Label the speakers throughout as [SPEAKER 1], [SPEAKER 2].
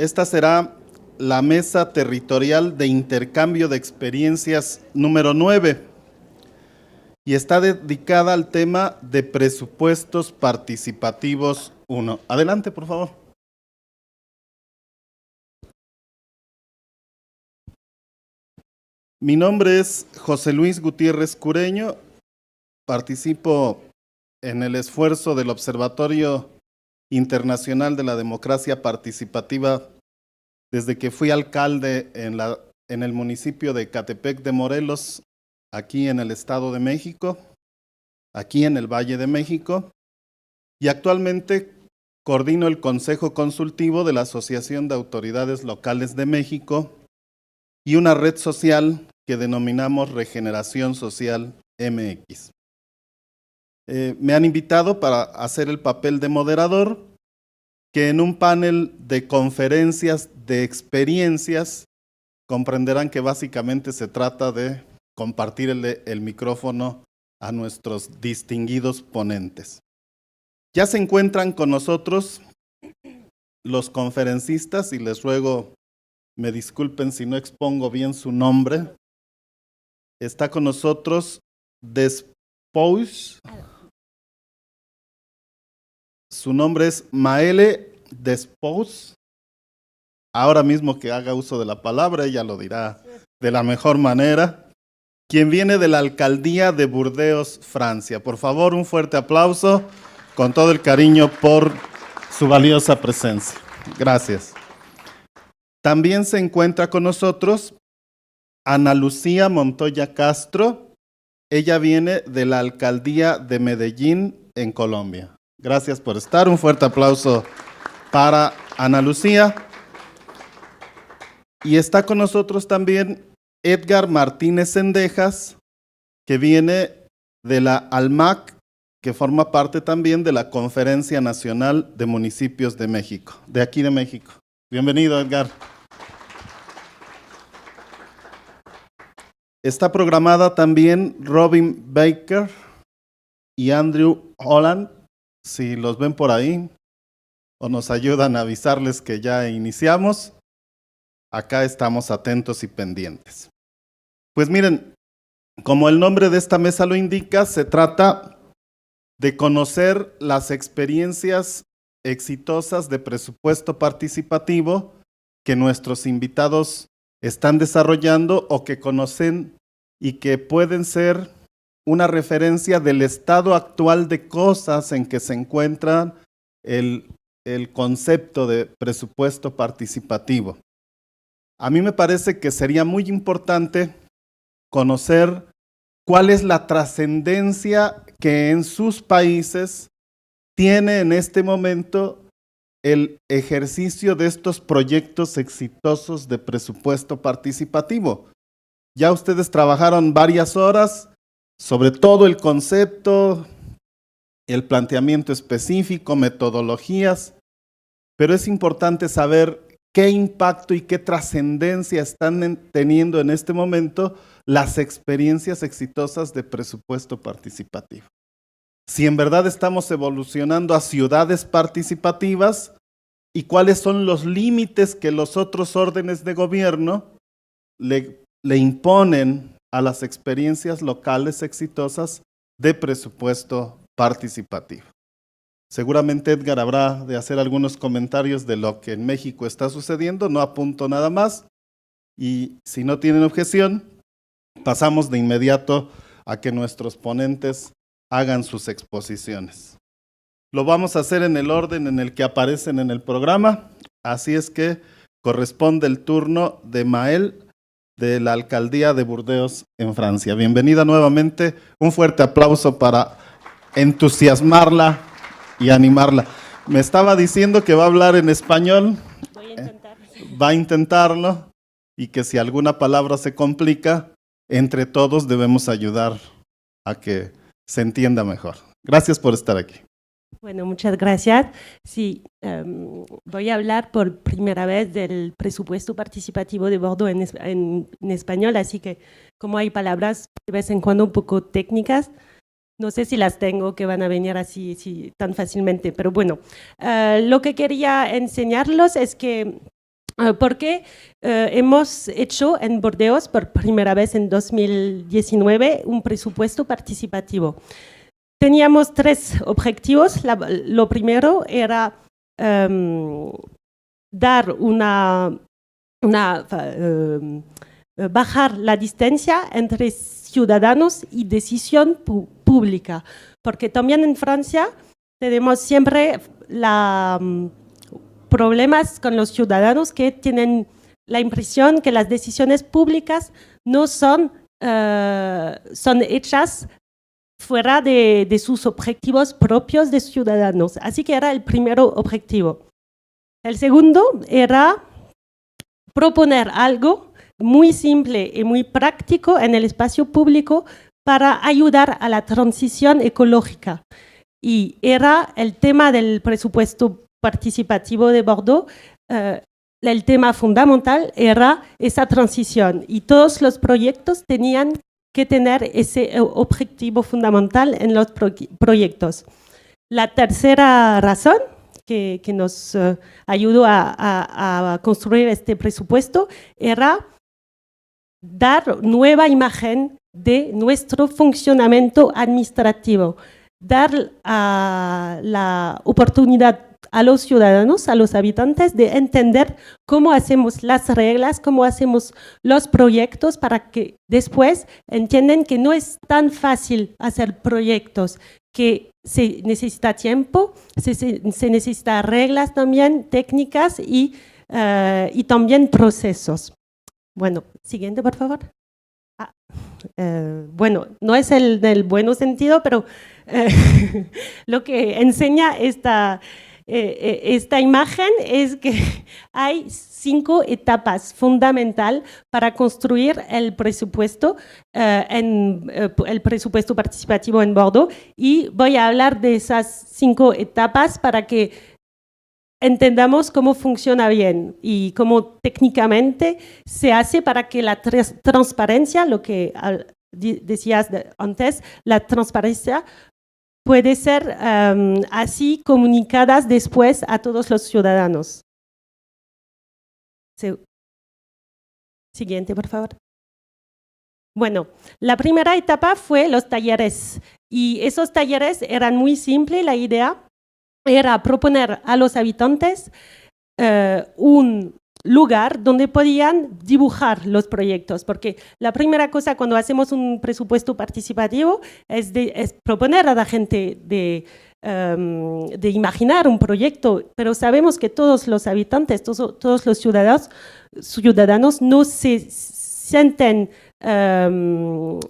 [SPEAKER 1] Esta será la Mesa Territorial de Intercambio de Experiencias número 9 y está dedicada al tema de presupuestos participativos 1. Adelante, por favor. Mi nombre es José Luis Gutiérrez Cureño, participo en el esfuerzo del Observatorio Internacional de la Democracia Participativa desde que fui alcalde en el municipio de Ecatepec de Morelos, aquí en el Estado de México, aquí en el Valle de México, y actualmente coordino el Consejo Consultivo de la Asociación de Autoridades Locales de México y una red social que denominamos Regeneración Social MX. Me han invitado para hacer el papel de moderador, que en un panel de conferencias de experiencias comprenderán que básicamente se trata de compartir el micrófono a nuestros distinguidos ponentes. Ya se encuentran con nosotros los conferencistas y les ruego me disculpen si no expongo bien su nombre. Está con nosotros Despous. Su nombre es Maëlle Despous. Ahora mismo que haga uso de la palabra, ella lo dirá de la mejor manera. Quien viene de la alcaldía de Burdeos, Francia. Por favor, un fuerte aplauso con todo el cariño por su valiosa presencia. Gracias. También se encuentra con nosotros Ana Lucía Montoya Castro. Ella viene de la alcaldía de Medellín, en Colombia. Gracias por estar. Un fuerte aplauso para Ana Lucía. Y está con nosotros también Edgar Martínez Cendejas, que viene de la ALMAC, que forma parte también de la Conferencia Nacional de Municipios de México, de aquí de México. Bienvenido, Edgar. Está programada también Robin Baker y Andrew Holland. Si los ven por ahí o nos ayudan a avisarles que ya iniciamos, acá estamos atentos y pendientes. Pues miren, como el nombre de esta mesa lo indica, se trata de conocer las experiencias exitosas de presupuesto participativo que nuestros invitados están desarrollando o que conocen y que pueden ser una referencia del estado actual de cosas en que se encuentra el concepto de presupuesto participativo. A mí me parece que sería muy importante conocer cuál es la trascendencia que en sus países tiene en este momento el ejercicio de estos proyectos exitosos de presupuesto participativo. Ya ustedes trabajaron varias horas sobre todo el concepto, el planteamiento específico, metodologías, pero es importante saber qué impacto y qué trascendencia están teniendo en este momento las experiencias exitosas de presupuesto participativo. Si en verdad estamos evolucionando a ciudades participativas y cuáles son los límites que los otros órdenes de gobierno le imponen a las experiencias locales exitosas de presupuesto participativo. Seguramente Edgar habrá de hacer algunos comentarios de lo que en México está sucediendo, no apunto nada más, y si no tienen objeción, pasamos de inmediato a que nuestros ponentes hagan sus exposiciones. Lo vamos a hacer en el orden en el que aparecen en el programa, así es que corresponde el turno de Maëlle, de la alcaldía de Burdeos en Francia. Bienvenida nuevamente, un fuerte aplauso para entusiasmarla y animarla. Me estaba diciendo que va a hablar en español.
[SPEAKER 2] Voy a intentarlo.
[SPEAKER 1] Va a intentarlo y que si alguna palabra se complica, entre todos debemos ayudar a que se entienda mejor. Gracias por estar aquí.
[SPEAKER 2] Bueno, muchas gracias. Sí, voy a hablar por primera vez del presupuesto participativo de Bordeaux en español, así que como hay palabras de vez en cuando un poco técnicas, no sé si las tengo que van a venir así tan fácilmente, pero bueno, lo que quería enseñarlos es que porque hemos hecho en Burdeos por primera vez en 2019 un presupuesto participativo. Teníamos 3 objetivos. Lo primero era bajar la distancia entre ciudadanos y decisión pública, porque también en Francia tenemos siempre problemas con los ciudadanos que tienen la impresión que las decisiones públicas no son hechas fuera de sus objetivos propios de ciudadanos. Así que era el primer objetivo. El segundo era proponer algo muy simple y muy práctico en el espacio público para ayudar a la transición ecológica. Y era el tema del presupuesto participativo de Bordeaux. El tema fundamental era esa transición y todos los proyectos tenían que tener ese objetivo fundamental en los proyectos. La tercera razón que nos ayudó a construir este presupuesto era dar nueva imagen de nuestro funcionamiento administrativo, dar la oportunidad a los ciudadanos, a los habitantes, de entender cómo hacemos las reglas, cómo hacemos los proyectos, para que después entiendan que no es tan fácil hacer proyectos, que se necesita tiempo, se necesita reglas también, técnicas y también procesos. Bueno, siguiente, por favor. Bueno, no es el del buen sentido, pero lo que enseña esta imagen es que hay 5 etapas fundamentales para construir el presupuesto, el presupuesto participativo en Bordeaux, y voy a hablar de esas 5 etapas para que entendamos cómo funciona bien y cómo técnicamente se hace para que la transparencia, lo que decías antes, la transparencia puede ser así comunicadas después a todos los ciudadanos. Siguiente, por favor. Bueno, la primera etapa fue los talleres, y esos talleres eran muy simples. La idea era proponer a los habitantes un lugar donde podían dibujar los proyectos, porque la primera cosa cuando hacemos un presupuesto participativo es proponer a la gente de imaginar un proyecto, pero sabemos que todos los habitantes, todos los ciudadanos no se sienten no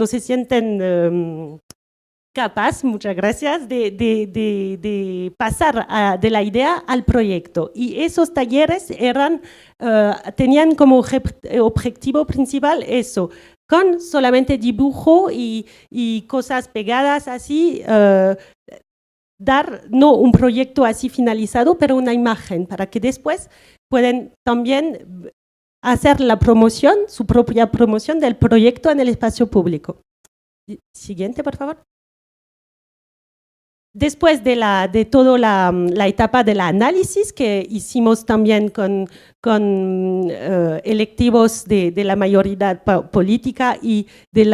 [SPEAKER 2] se sienten capaz, muchas gracias, de pasar de la idea al proyecto. Y esos talleres tenían como objetivo principal eso, con solamente dibujo y cosas pegadas así, dar no un proyecto así finalizado, pero una imagen, para que después puedan también hacer la promoción, su propia promoción del proyecto en el espacio público. Siguiente, por favor. Después de toda la etapa del análisis que hicimos también con electivos de la mayoría política y de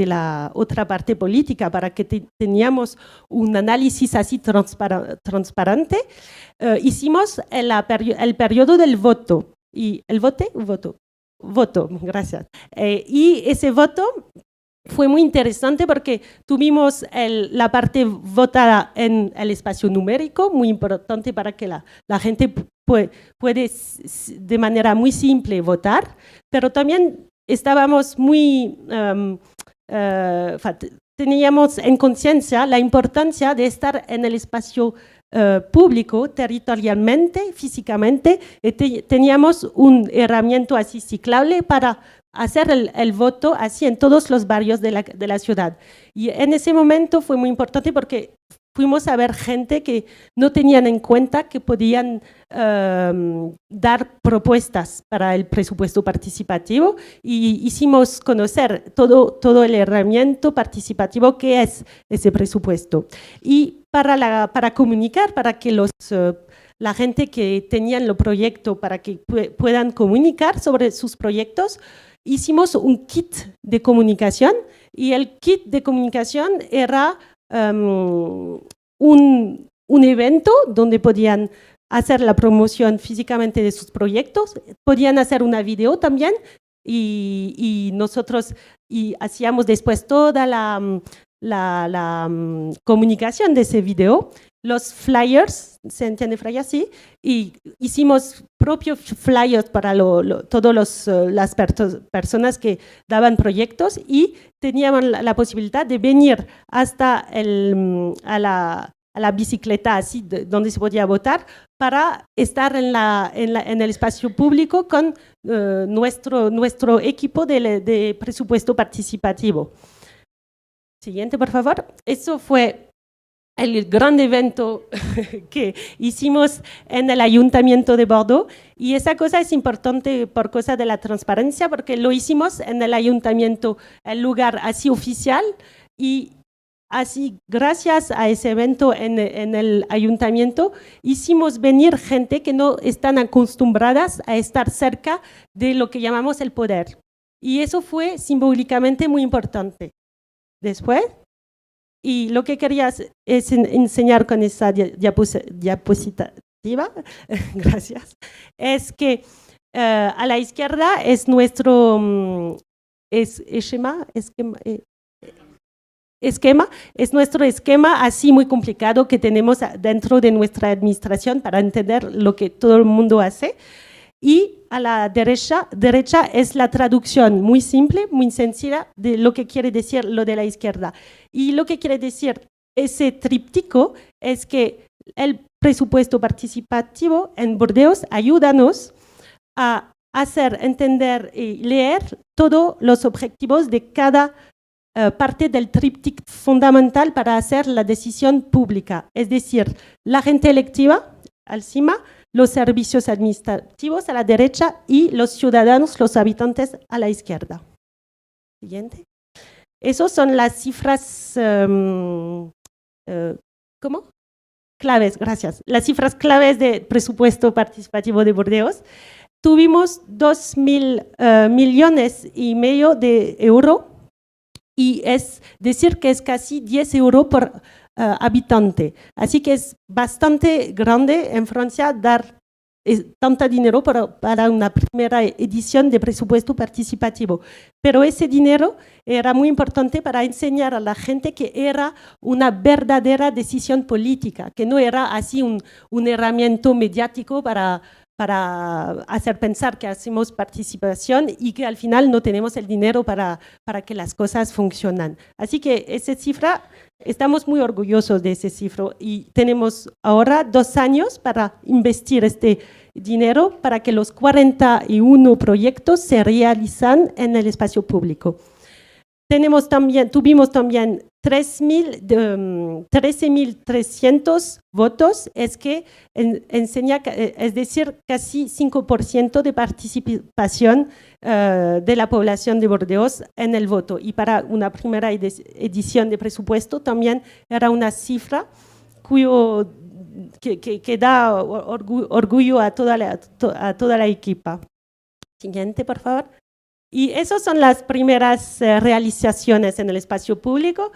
[SPEAKER 2] la otra parte política, para que teníamos un análisis así transparente, hicimos el periodo del voto. Y el voto, gracias. Y ese voto fue muy interesante porque tuvimos la parte votada en el espacio numérico, muy importante para que la gente puede de manera muy simple votar, pero también estábamos teníamos en conciencia la importancia de estar en el espacio público, territorialmente, físicamente, y teníamos un herramienta así ciclable para hacer el voto así en todos los barrios de la ciudad. Y en ese momento fue muy importante porque fuimos a ver gente que no tenían en cuenta que podían dar propuestas para el presupuesto participativo y hicimos conocer todo el herramienta participativo que es ese presupuesto. Y para comunicar, para que la gente que tenían el proyecto, para que puedan comunicar sobre sus proyectos, hicimos un kit de comunicación y el kit de comunicación era un evento donde podían hacer la promoción físicamente de sus proyectos, podían hacer una video también y nosotros hacíamos después toda la comunicación de ese video. Los flyers, ¿se entiende flyers? Sí, y hicimos propios flyers para todas las personas que daban proyectos y tenían la posibilidad de venir hasta a la bicicleta, así, donde se podía votar, para estar en el espacio público con nuestro equipo de presupuesto participativo. Siguiente, por favor. Eso fue el gran evento que hicimos en el Ayuntamiento de Bordeaux y esa cosa es importante por cosa de la transparencia porque lo hicimos en el Ayuntamiento, el lugar así oficial y así gracias a ese evento en el Ayuntamiento hicimos venir gente que no están acostumbradas a estar cerca de lo que llamamos el poder y eso fue simbólicamente muy importante. Después, y lo que quería es enseñar con esa diapositiva, gracias, es que a la izquierda es nuestro esquema, es nuestro esquema así muy complicado que tenemos dentro de nuestra administración para entender lo que todo el mundo hace. Y a la derecha es la traducción muy simple, muy sencilla de lo que quiere decir lo de la izquierda. Y lo que quiere decir ese tríptico es que el presupuesto participativo en Bordeaux ayúdanos a hacer entender y leer todos los objetivos de cada parte del tríptico fundamental para hacer la decisión pública. Es decir, la gente electiva, al cima, los servicios administrativos a la derecha y los ciudadanos, los habitantes a la izquierda. Siguiente. Esas son las cifras, ¿cómo? Claves, gracias. Las cifras claves de presupuesto participativo de Bordeaux. Tuvimos 2.000 millones y medio de euros y es decir que es casi 10 euros por habitante. Así que es bastante grande en Francia dar tanto dinero para una primera edición de presupuesto participativo. Pero ese dinero era muy importante para enseñar a la gente que era una verdadera decisión política, que no era así un herramienta mediático para hacer pensar que hacemos participación y que al final no tenemos el dinero para que las cosas funcionen. Así que esa cifra, estamos muy orgullosos de ese cifra y tenemos ahora 2 años para investir este dinero para que los 41 proyectos se realicen en el espacio público. Tuvimos también 13.300 votos, es que enseña, es decir, casi 5% de participación de la población de Bordeaux en el voto. Y para una primera edición de presupuesto también era una cifra que da orgullo a toda la equipa. Siguiente, por favor. Y esas son las primeras realizaciones en el espacio público.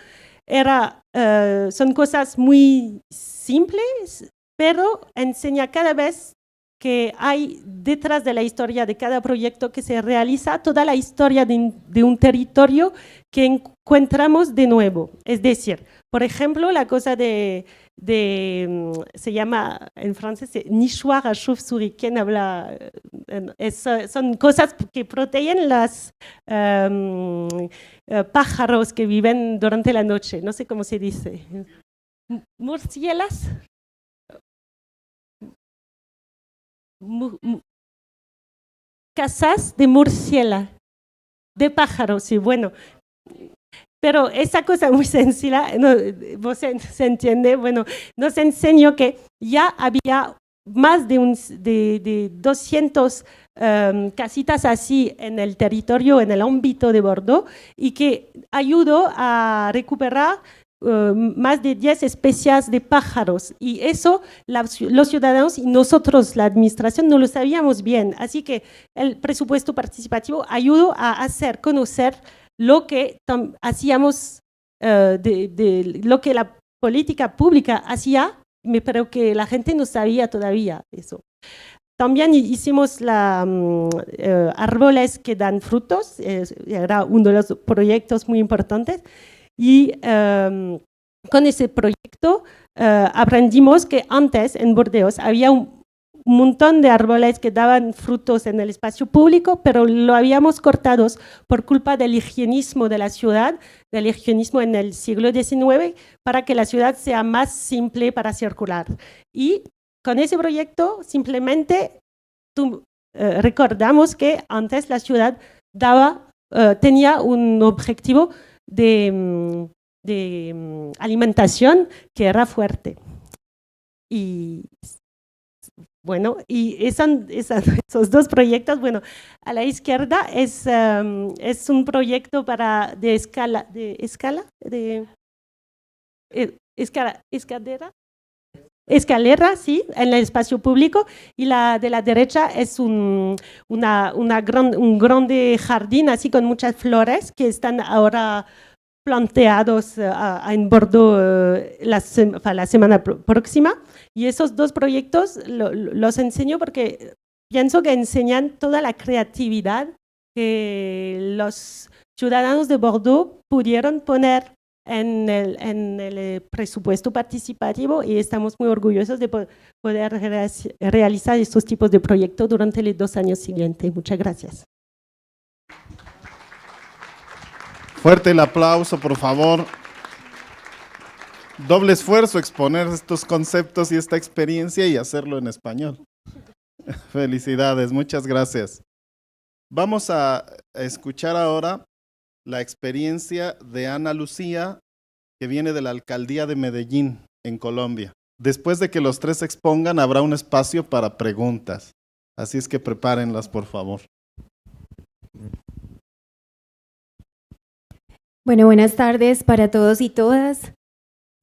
[SPEAKER 2] Son cosas muy simples, pero enseña cada vez que hay detrás de la historia de cada proyecto que se realiza toda la historia de un territorio que encontramos de nuevo. Es decir, por ejemplo, la cosa se llama en francés nichoir à chauve-souris. ¿Quién habla? Son cosas que protegen los pájaros que viven durante la noche. No sé cómo se dice. ¿Murciélagos? Casas de murciélago, de pájaros, sí, bueno. pero esa cosa muy sencilla, no, vos se entiende, bueno, nos enseñó que ya había más de 200 casitas así en el territorio, en el ámbito de Bordeaux, y que ayudó a recuperar más de 10 especies de pájaros, y eso los ciudadanos y nosotros, la administración, no lo sabíamos bien, así que el presupuesto participativo ayudó a hacer conocer lo que hacíamos, lo que la política pública hacía, pero que la gente no sabía todavía eso. También hicimos árboles que dan frutos, era uno de los proyectos muy importantes, y con ese proyecto aprendimos que antes en Burdeos había un montón de árboles que daban frutos en el espacio público, pero lo habíamos cortado por culpa del higienismo de la ciudad, del higienismo en el siglo XIX, para que la ciudad sea más simple para circular. Y con ese proyecto simplemente recordamos que antes la ciudad tenía un objetivo de alimentación que era fuerte. Y bueno, y esos dos proyectos, bueno, a la izquierda es un proyecto escalera, sí, en el espacio público, y la de la derecha es un grande jardín así con muchas flores que están ahora planteados en Bordeaux la semana próxima, y esos dos proyectos los enseño porque pienso que enseñan toda la creatividad que los ciudadanos de Bordeaux pudieron poner en el presupuesto participativo, y estamos muy orgullosos de poder realizar estos tipos de proyectos durante los 2 años siguientes. Muchas gracias.
[SPEAKER 1] Fuerte el aplauso, por favor. Doble esfuerzo exponer estos conceptos y esta experiencia y hacerlo en español. Felicidades, muchas gracias. Vamos a escuchar ahora la experiencia de Ana Lucía, que viene de la Alcaldía de Medellín, en Colombia. Después de que los tres expongan, habrá un espacio para preguntas. Así es que prepárenlas, por favor.
[SPEAKER 3] Bueno, buenas tardes para todos y todas.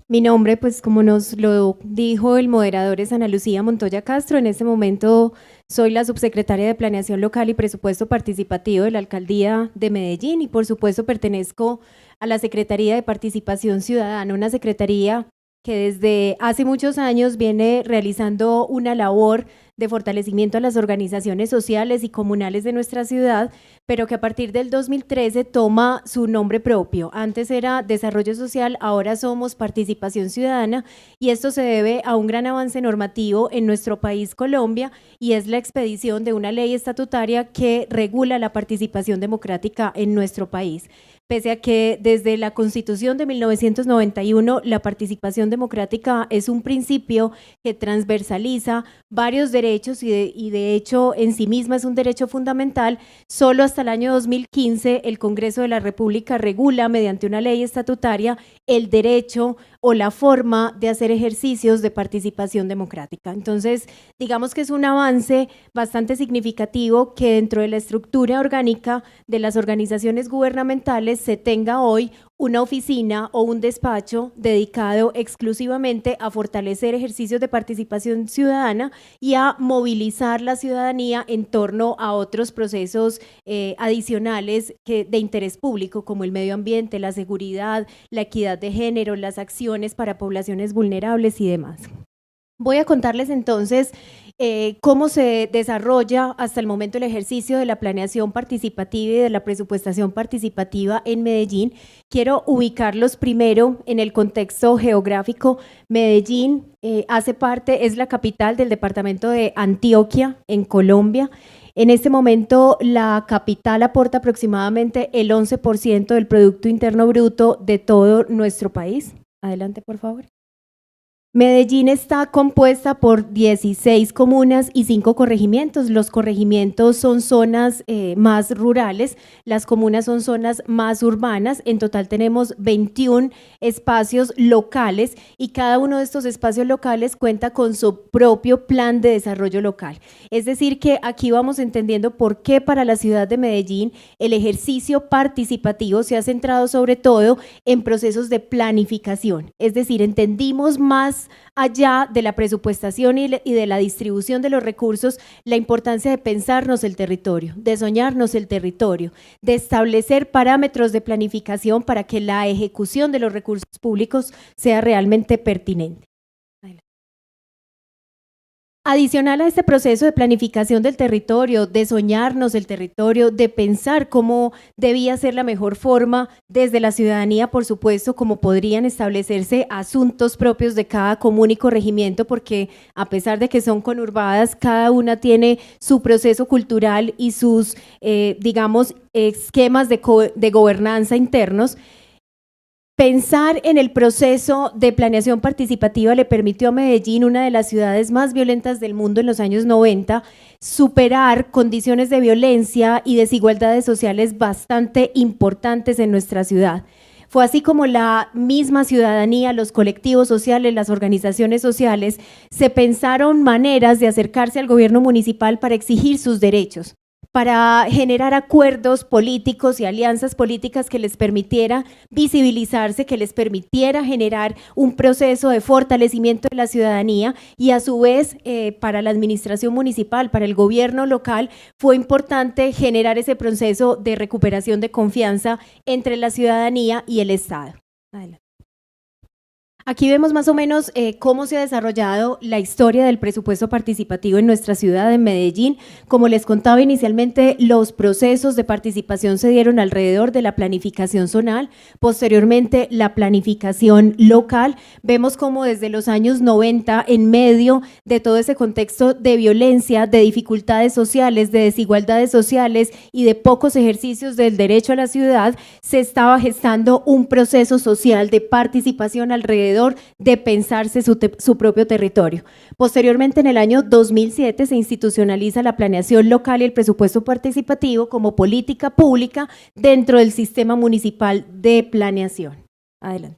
[SPEAKER 3] Mi nombre, pues como nos lo dijo el moderador, es Ana Lucía Montoya Castro. En este momento soy la subsecretaria de Planeación Local y Presupuesto Participativo de la Alcaldía de Medellín, y por supuesto pertenezco a la Secretaría de Participación Ciudadana, una secretaría que desde hace muchos años viene realizando una labor de fortalecimiento a las organizaciones sociales y comunales de nuestra ciudad, pero que a partir del 2013 toma su nombre propio. Antes era Desarrollo Social, ahora somos Participación Ciudadana, y esto se debe a un gran avance normativo en nuestro país, Colombia, y es la expedición de una ley estatutaria que regula la participación democrática en nuestro país. Pese a que desde la Constitución de 1991 la participación democrática es un principio que transversaliza varios derechos y de hecho en sí misma es un derecho fundamental, solo hasta el año 2015 el Congreso de la República regula mediante una ley estatutaria el derecho o la forma de hacer ejercicios de participación democrática. Entonces, digamos que es un avance bastante significativo que dentro de la estructura orgánica de las organizaciones gubernamentales se tenga hoy una oficina o un despacho dedicado exclusivamente a fortalecer ejercicios de participación ciudadana y a movilizar la ciudadanía en torno a otros procesos adicionales de interés público, como el medio ambiente, la seguridad, la equidad de género, las acciones para poblaciones vulnerables y demás. Voy a contarles entonces cómo se desarrolla hasta el momento el ejercicio de la planeación participativa y de la presupuestación participativa en Medellín. Quiero ubicarlos primero en el contexto geográfico. Medellín es la capital del departamento de Antioquia, en Colombia. En este momento la capital aporta aproximadamente el 11% del Producto Interno Bruto de todo nuestro país. Adelante, por favor. Medellín está compuesta por 16 comunas y 5 corregimientos. Los corregimientos son zonas más rurales, las comunas son zonas más urbanas. En total tenemos 21 espacios locales y cada uno de estos espacios locales cuenta con su propio plan de desarrollo local. Es decir, que aquí vamos entendiendo por qué para la ciudad de Medellín el ejercicio participativo se ha centrado sobre todo en procesos de planificación. Es decir, entendimos más allá de la presupuestación y de la distribución de los recursos, la importancia de pensarnos el territorio, de soñarnos el territorio, de establecer parámetros de planificación para que la ejecución de los recursos públicos sea realmente pertinente. Adicional a este proceso de planificación del territorio, de soñarnos el territorio, de pensar cómo debía ser la mejor forma desde la ciudadanía, por supuesto, cómo podrían establecerse asuntos propios de cada comuna y corregimiento, porque a pesar de que son conurbadas, cada una tiene su proceso cultural y sus, digamos, esquemas de gobernanza internos. Pensar en el proceso de planeación participativa le permitió a Medellín, una de las ciudades más violentas del mundo en los años 90, superar condiciones de violencia y desigualdades sociales bastante importantes en nuestra ciudad. Fue así como la misma ciudadanía, los colectivos sociales, las organizaciones sociales, se pensaron maneras de acercarse al gobierno municipal para exigir sus derechos, para generar acuerdos políticos y alianzas políticas que les permitiera visibilizarse, que les permitiera generar un proceso de fortalecimiento de la ciudadanía y a su vez para la administración municipal, para el gobierno local, fue importante generar ese proceso de recuperación de confianza entre la ciudadanía y el Estado. Adelante. Aquí vemos más o menos cómo se ha desarrollado la historia del presupuesto participativo en nuestra ciudad, en Medellín. Como les contaba inicialmente, los procesos de participación se dieron alrededor de la planificación zonal, posteriormente la planificación local. Vemos cómo desde los años 90, en medio de todo ese contexto de violencia, de dificultades sociales, de desigualdades sociales y de pocos ejercicios del derecho a la ciudad, se estaba gestando un proceso social de participación alrededor de pensarse su propio territorio. Posteriormente, en el año 2007, se institucionaliza la planeación local y el presupuesto participativo como política pública dentro del sistema municipal de planeación. Adelante.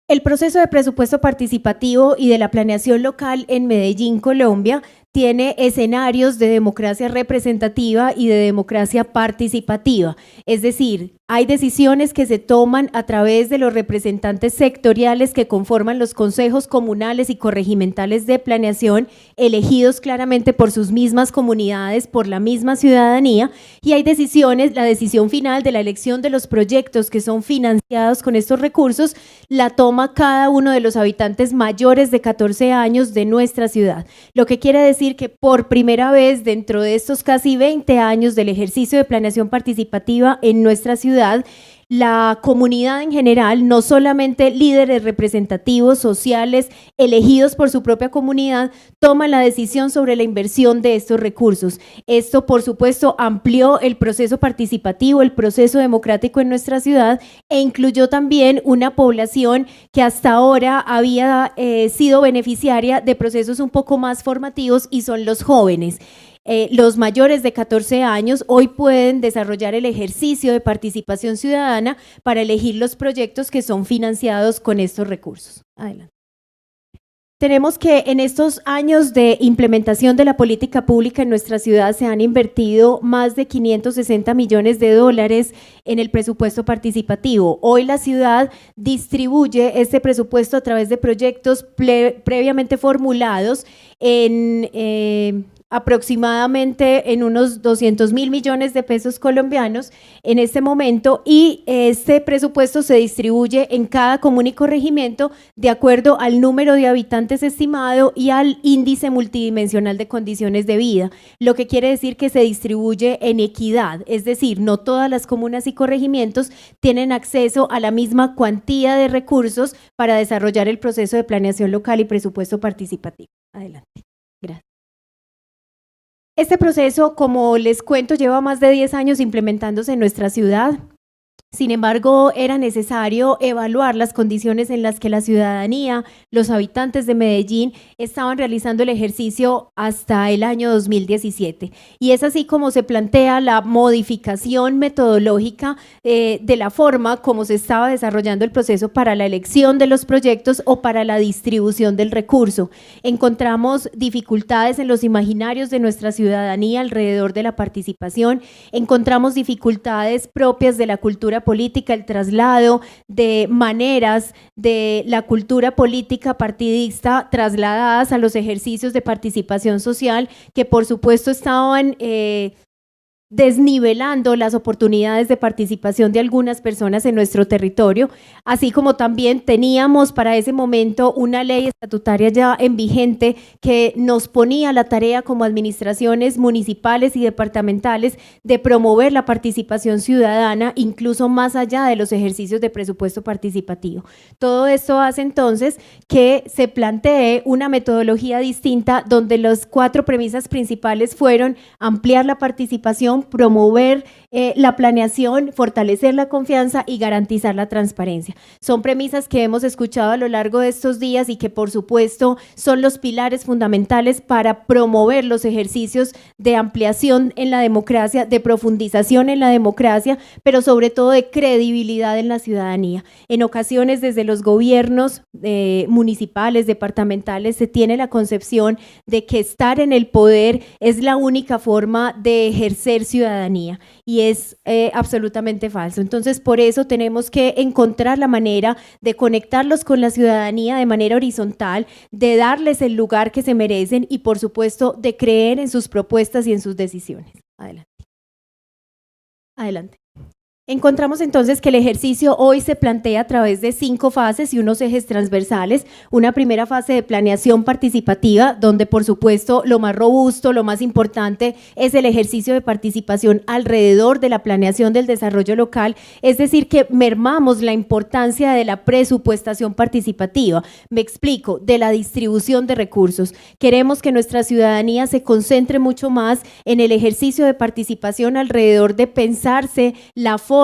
[SPEAKER 3] El proceso de presupuesto participativo y de la planeación local en Medellín, Colombia, tiene escenarios de democracia representativa y de democracia participativa, es decir, hay decisiones que se toman a través de los representantes sectoriales que conforman los consejos comunales y corregimentales de planeación, elegidos claramente por sus mismas comunidades, por la misma ciudadanía, y hay decisiones, la decisión final de la elección de los proyectos que son financiados con estos recursos, la toma cada uno de los habitantes mayores de 14 años de nuestra ciudad, lo que quiere decir que por primera vez dentro de estos casi 20 años del ejercicio de planeación participativa en nuestra ciudad, la comunidad en general, no solamente líderes representativos sociales elegidos por su propia comunidad, toman la decisión sobre la inversión de estos recursos. Esto, por supuesto, amplió el proceso participativo, el proceso democrático en nuestra ciudad e incluyó también una población que hasta ahora había sido beneficiaria de procesos un poco más formativos y son los jóvenes. Los mayores de 14 años hoy pueden desarrollar el ejercicio de participación ciudadana para elegir los proyectos que son financiados con estos recursos. Adelante. Tenemos que en estos años de implementación de la política pública en nuestra ciudad se han invertido más de 560 millones de dólares en el presupuesto participativo. Hoy la ciudad distribuye este presupuesto a través de proyectos previamente formulados en aproximadamente en unos 200.000 millones de pesos colombianos en este momento, y este presupuesto se distribuye en cada comuna y corregimiento de acuerdo al número de habitantes estimado y al índice multidimensional de condiciones de vida, lo que quiere decir que se distribuye en equidad, es decir, no todas las comunas y corregimientos tienen acceso a la misma cuantía de recursos para desarrollar el proceso de planeación local y presupuesto participativo. Adelante. Gracias. Este proceso, como les cuento, lleva más de 10 años implementándose en nuestra ciudad. Sin embargo, era necesario evaluar las condiciones en las que la ciudadanía, los habitantes de Medellín, estaban realizando el ejercicio hasta el año 2017. Y es así como se plantea la modificación metodológica de la forma como se estaba desarrollando el proceso para la elección de los proyectos o para la distribución del recurso. Encontramos dificultades en los imaginarios de nuestra ciudadanía alrededor de la participación, encontramos dificultades propias de la cultura política, el traslado de maneras de la cultura política partidista trasladadas a los ejercicios de participación social que por supuesto estaban desnivelando las oportunidades de participación de algunas personas en nuestro territorio, así como también teníamos para ese momento una ley estatutaria ya en vigente que nos ponía la tarea como administraciones municipales y departamentales de promover la participación ciudadana incluso más allá de los ejercicios de presupuesto participativo. Todo esto hace entonces que se plantee una metodología distinta donde las 4 premisas principales fueron ampliar la participación, promover la planeación, fortalecer la confianza y garantizar la transparencia. Son premisas que hemos escuchado a lo largo de estos días y que por supuesto son los pilares fundamentales para promover los ejercicios de ampliación en la democracia, de profundización en la democracia, pero sobre todo de credibilidad en la ciudadanía. En ocasiones desde los gobiernos municipales, departamentales, se tiene la concepción de que estar en el poder es la única forma de ejercer ciudadanía y es absolutamente falso. Entonces, por eso tenemos que encontrar la manera de conectarlos con la ciudadanía de manera horizontal, de darles el lugar que se merecen y, por supuesto, de creer en sus propuestas y en sus decisiones. Adelante. Adelante. Encontramos entonces que el ejercicio hoy se plantea a través de 5 fases y unos ejes transversales. Una primera fase de planeación participativa, donde por supuesto lo más robusto, lo más importante es el ejercicio de participación alrededor de la planeación del desarrollo local, es decir, que mermamos la importancia de la presupuestación participativa. Me explico, de la distribución de recursos. Queremos que nuestra ciudadanía se concentre mucho más en el ejercicio de participación alrededor de pensarse la forma,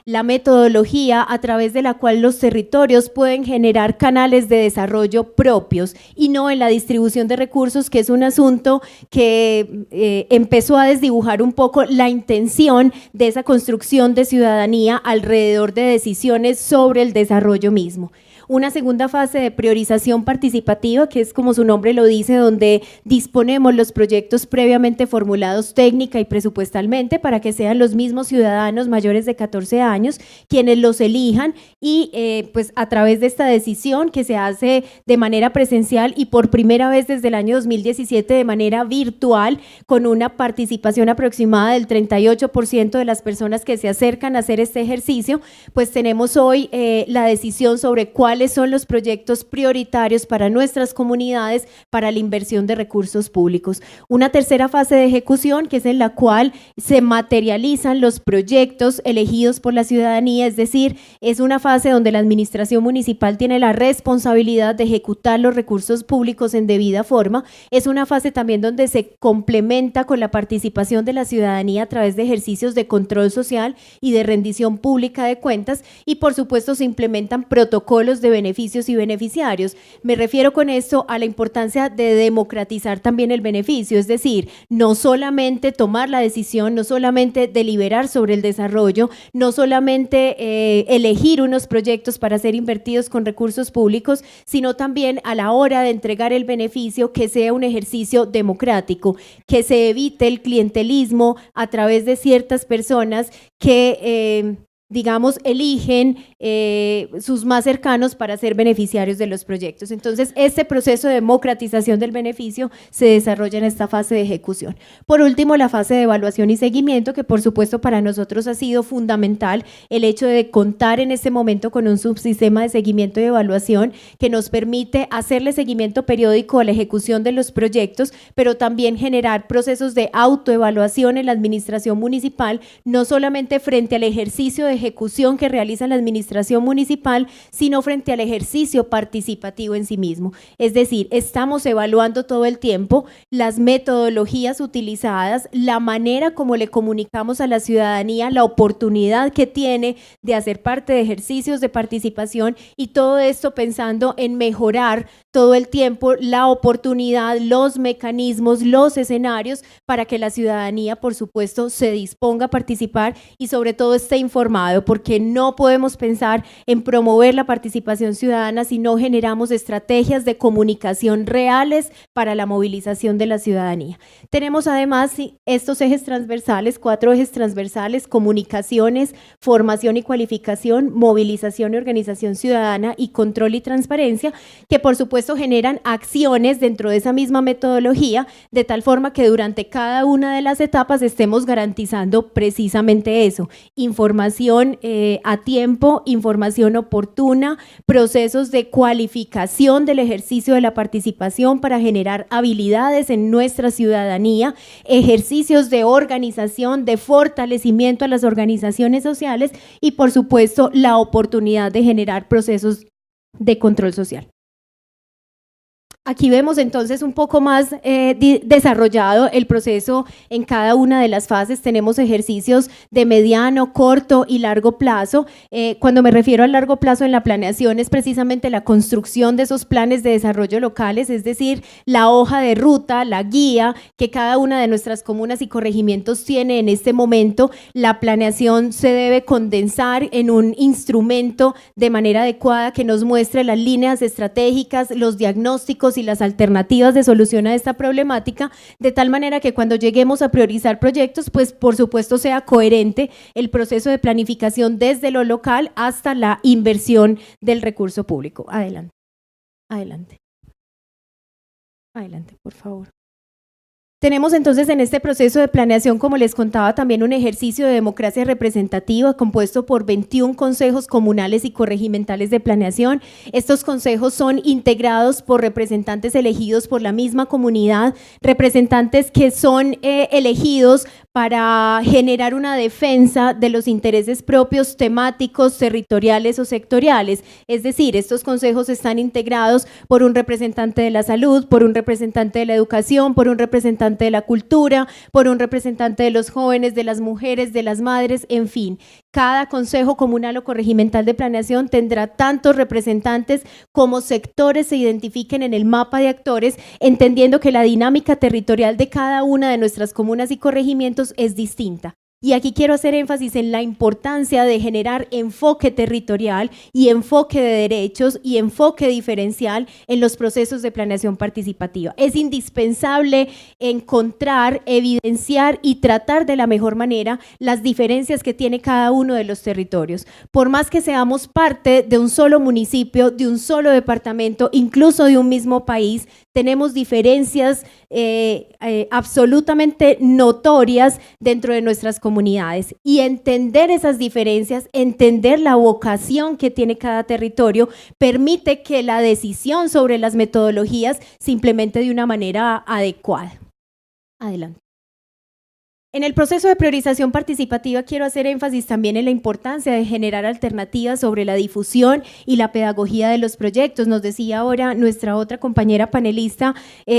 [SPEAKER 3] la metodología a través de la cual los territorios pueden generar canales de desarrollo propios y no en la distribución de recursos, que es un asunto que empezó a desdibujar un poco la intención de esa construcción de ciudadanía alrededor de decisiones sobre el desarrollo mismo. Una segunda fase de priorización participativa, que es como su nombre lo dice, donde disponemos los proyectos previamente formulados técnica y presupuestalmente para que sean los mismos ciudadanos mayores de 14 años quienes los elijan y pues a través de esta decisión que se hace de manera presencial y por primera vez desde el año 2017 de manera virtual, con una participación aproximada del 38% de las personas que se acercan a hacer este ejercicio, pues tenemos hoy la decisión sobre cuáles son los proyectos prioritarios para nuestras comunidades para la inversión de recursos públicos. Una tercera fase de ejecución, que es en la cual se materializan los proyectos elegidos por la ciudadanía, es decir, es una fase donde la administración municipal tiene la responsabilidad de ejecutar los recursos públicos en debida forma. Es una fase también donde se complementa con la participación de la ciudadanía a través de ejercicios de control social y de rendición pública de cuentas y por supuesto se implementan protocolos de beneficios y beneficiarios. Me refiero con esto a la importancia de democratizar también el beneficio, es decir, no solamente tomar la decisión, no solamente deliberar sobre el desarrollo, no solamente elegir unos proyectos para ser invertidos con recursos públicos, sino también a la hora de entregar el beneficio que sea un ejercicio democrático, que se evite el clientelismo a través de ciertas personas que digamos, eligen sus más cercanos para ser beneficiarios de los proyectos. Entonces, este proceso de democratización del beneficio se desarrolla en esta fase de ejecución. Por último, la fase de evaluación y seguimiento, que por supuesto para nosotros ha sido fundamental el hecho de contar en este momento con un subsistema de seguimiento y evaluación que nos permite hacerle seguimiento periódico a la ejecución de los proyectos, pero también generar procesos de autoevaluación en la administración municipal, no solamente frente al ejercicio de ejecución que realiza la administración municipal, sino frente al ejercicio participativo en sí mismo. Es decir, estamos evaluando todo el tiempo las metodologías utilizadas, la manera como le comunicamos a la ciudadanía la oportunidad que tiene de hacer parte de ejercicios de participación, y todo esto pensando en mejorar todo el tiempo la oportunidad, los mecanismos, los escenarios para que la ciudadanía, por supuesto, se disponga a participar y sobre todo esté informado, porque no podemos pensar en promover la participación ciudadana si no generamos estrategias de comunicación reales para la movilización de la ciudadanía. Tenemos además estos ejes transversales, 4 ejes transversales: comunicaciones, formación y cualificación, movilización y organización ciudadana y control y transparencia, que por supuesto generan acciones dentro de esa misma metodología, de tal forma que durante cada una de las etapas estemos garantizando precisamente eso: información a tiempo, información oportuna, procesos de cualificación del ejercicio de la participación para generar habilidades en nuestra ciudadanía, ejercicios de organización, de fortalecimiento a las organizaciones sociales y por supuesto la oportunidad de generar procesos de control social. Aquí vemos entonces un poco más desarrollado el proceso en cada una de las fases. Tenemos ejercicios de mediano, corto y largo plazo. Cuando me refiero al largo plazo en la planeación es precisamente la construcción de esos planes de desarrollo locales, es decir, la hoja de ruta, la guía que cada una de nuestras comunas y corregimientos tiene en este momento. La planeación se debe condensar en un instrumento de manera adecuada que nos muestre las líneas estratégicas, los diagnósticos y las alternativas de solución a esta problemática, de tal manera que cuando lleguemos a priorizar proyectos, pues por supuesto sea coherente el proceso de planificación desde lo local hasta la inversión del recurso público. Adelante, adelante, adelante, por favor. Tenemos entonces en este proceso de planeación, como les contaba, también un ejercicio de democracia representativa compuesto por 21 consejos comunales y corregimentales de planeación. Estos consejos son integrados por representantes elegidos por la misma comunidad, representantes que son elegidos para generar una defensa de los intereses propios, temáticos, territoriales o sectoriales. Es decir, estos consejos están integrados por un representante de la salud, por un representante de la educación, por un representante de la cultura, por un representante de los jóvenes, de las mujeres, de las madres, en fin. Cada consejo comunal o corregimental de planeación tendrá tantos representantes como sectores se identifiquen en el mapa de actores, entendiendo que la dinámica territorial de cada una de nuestras comunas y corregimientos es distinta. Y aquí quiero hacer énfasis en la importancia de generar enfoque territorial y enfoque de derechos y enfoque diferencial en los procesos de planeación participativa. Es indispensable encontrar, evidenciar y tratar de la mejor manera las diferencias que tiene cada uno de los territorios. Por más que seamos parte de un solo municipio, de un solo departamento, incluso de un mismo país, tenemos diferencias absolutamente notorias dentro de nuestras comunidades, y entender esas diferencias, entender la vocación que tiene cada territorio, permite que la decisión sobre las metodologías se implemente de una manera adecuada. Adelante. En el proceso de priorización participativa quiero hacer énfasis también en la importancia de generar alternativas sobre la difusión y la pedagogía de los proyectos. Nos decía ahora nuestra otra compañera panelista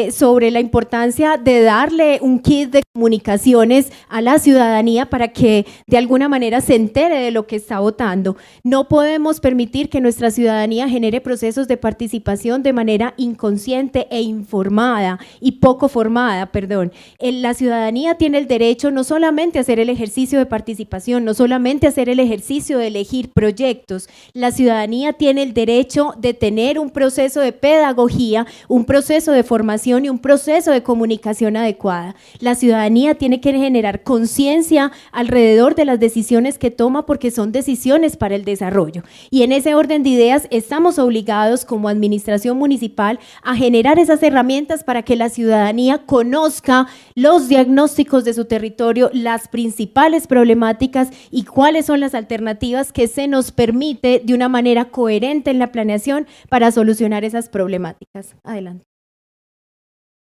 [SPEAKER 3] sobre la importancia de darle un kit de comunicaciones a la ciudadanía para que de alguna manera se entere de lo que está votando. No podemos permitir que nuestra ciudadanía genere procesos de participación de manera inconsciente e informada y poco formada, perdón. La ciudadanía tiene el derecho no solamente hacer el ejercicio de participación, no solamente hacer el ejercicio de elegir proyectos. La ciudadanía tiene el derecho de tener un proceso de pedagogía, un proceso de formación y un proceso de comunicación adecuada. La ciudadanía tiene que generar conciencia alrededor de las decisiones que toma, porque son decisiones para el desarrollo. Y en ese orden de ideas estamos obligados como administración municipal a generar esas herramientas para que la ciudadanía conozca los diagnósticos de su territorio, las principales problemáticas y cuáles son las alternativas que se nos permite de una manera coherente en la planeación para solucionar esas problemáticas. Adelante.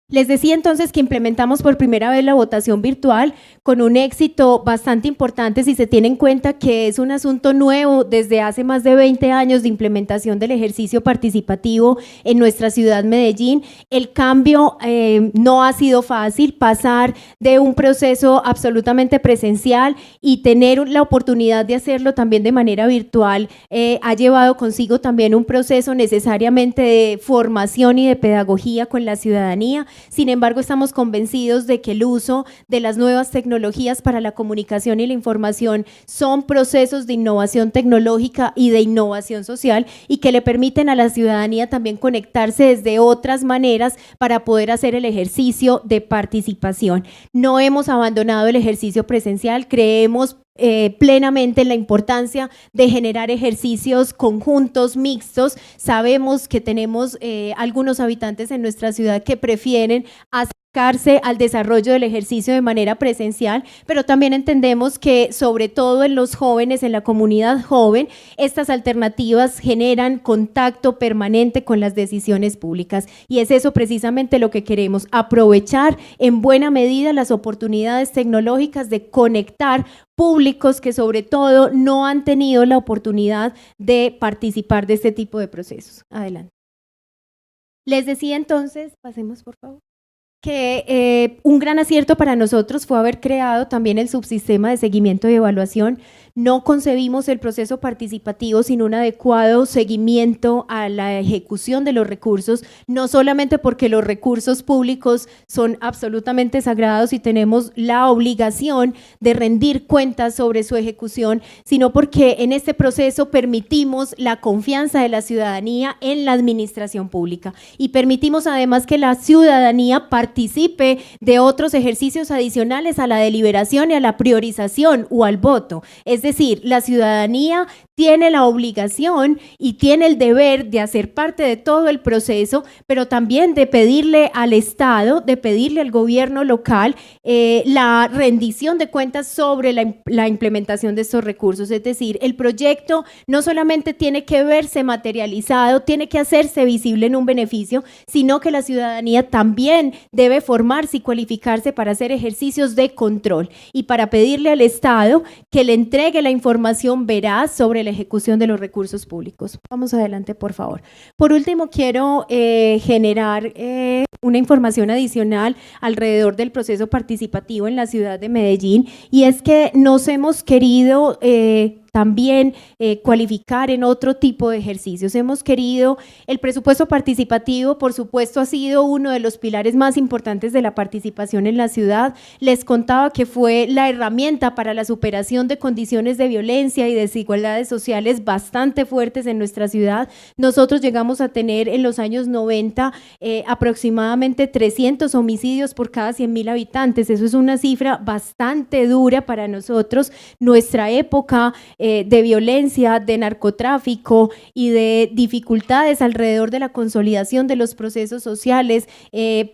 [SPEAKER 3] Les decía entonces que implementamos por primera vez la votación virtual con un éxito bastante importante si se tiene en cuenta que es un asunto nuevo desde hace más de 20 años de implementación del ejercicio participativo en nuestra ciudad Medellín. El cambio no ha sido fácil, pasar de un proceso absolutamente presencial y tener la oportunidad de hacerlo también de manera virtual ha llevado consigo también un proceso necesariamente de formación y de pedagogía con la ciudadanía. Sin embargo, estamos convencidos de que el uso de las nuevas tecnologías para la comunicación y la información son procesos de innovación tecnológica y de innovación social y que le permiten a la ciudadanía también conectarse desde otras maneras para poder hacer el ejercicio de participación. No hemos abandonado el ejercicio presencial, creemos plenamente en la importancia de generar ejercicios conjuntos, mixtos. Sabemos que tenemos algunos habitantes en nuestra ciudad que prefieren acercarse al desarrollo del ejercicio de manera presencial, pero también entendemos que sobre todo en los jóvenes, en la comunidad joven, estas alternativas generan contacto permanente con las decisiones públicas y es eso precisamente lo que queremos, aprovechar en buena medida las oportunidades tecnológicas de conectar públicos que sobre todo no han tenido la oportunidad de participar de este tipo de procesos. Adelante. Les decía entonces, pasemos por favor, que un gran acierto para nosotros fue haber creado también el subsistema de seguimiento y evaluación. No concebimos el proceso participativo sin un adecuado seguimiento a la ejecución de los recursos, no solamente porque los recursos públicos son absolutamente sagrados y tenemos la obligación de rendir cuentas sobre su ejecución, sino porque en este proceso permitimos la confianza de la ciudadanía en la administración pública y permitimos además que la ciudadanía participe de otros ejercicios adicionales a la deliberación y a la priorización o al voto. Es decir, la ciudadanía tiene la obligación y tiene el deber de hacer parte de todo el proceso, pero también de pedirle al Estado, de pedirle al gobierno local la rendición de cuentas sobre la implementación de estos recursos. Es decir, el proyecto no solamente tiene que verse materializado, tiene que hacerse visible en un beneficio, sino que la ciudadanía también debe formarse y cualificarse para hacer ejercicios de control y para pedirle al Estado que le entregue la información veraz sobre la ejecución de los recursos públicos. Vamos adelante, por favor. Por último, quiero generar una información adicional alrededor del proceso participativo en la ciudad de Medellín, y es que nos hemos querido también cualificar en otro tipo de ejercicios. Hemos querido, el presupuesto participativo, por supuesto, ha sido uno de los pilares más importantes de la participación en la ciudad. Les contaba que fue la herramienta para la superación de condiciones de violencia y desigualdades sociales bastante fuertes en nuestra ciudad. Nosotros llegamos a tener en los años 90 aproximadamente 300 homicidios por cada 100.000 habitantes. Eso es una cifra bastante dura para nosotros. Nuestra época de violencia, de narcotráfico y de dificultades alrededor de la consolidación de los procesos sociales.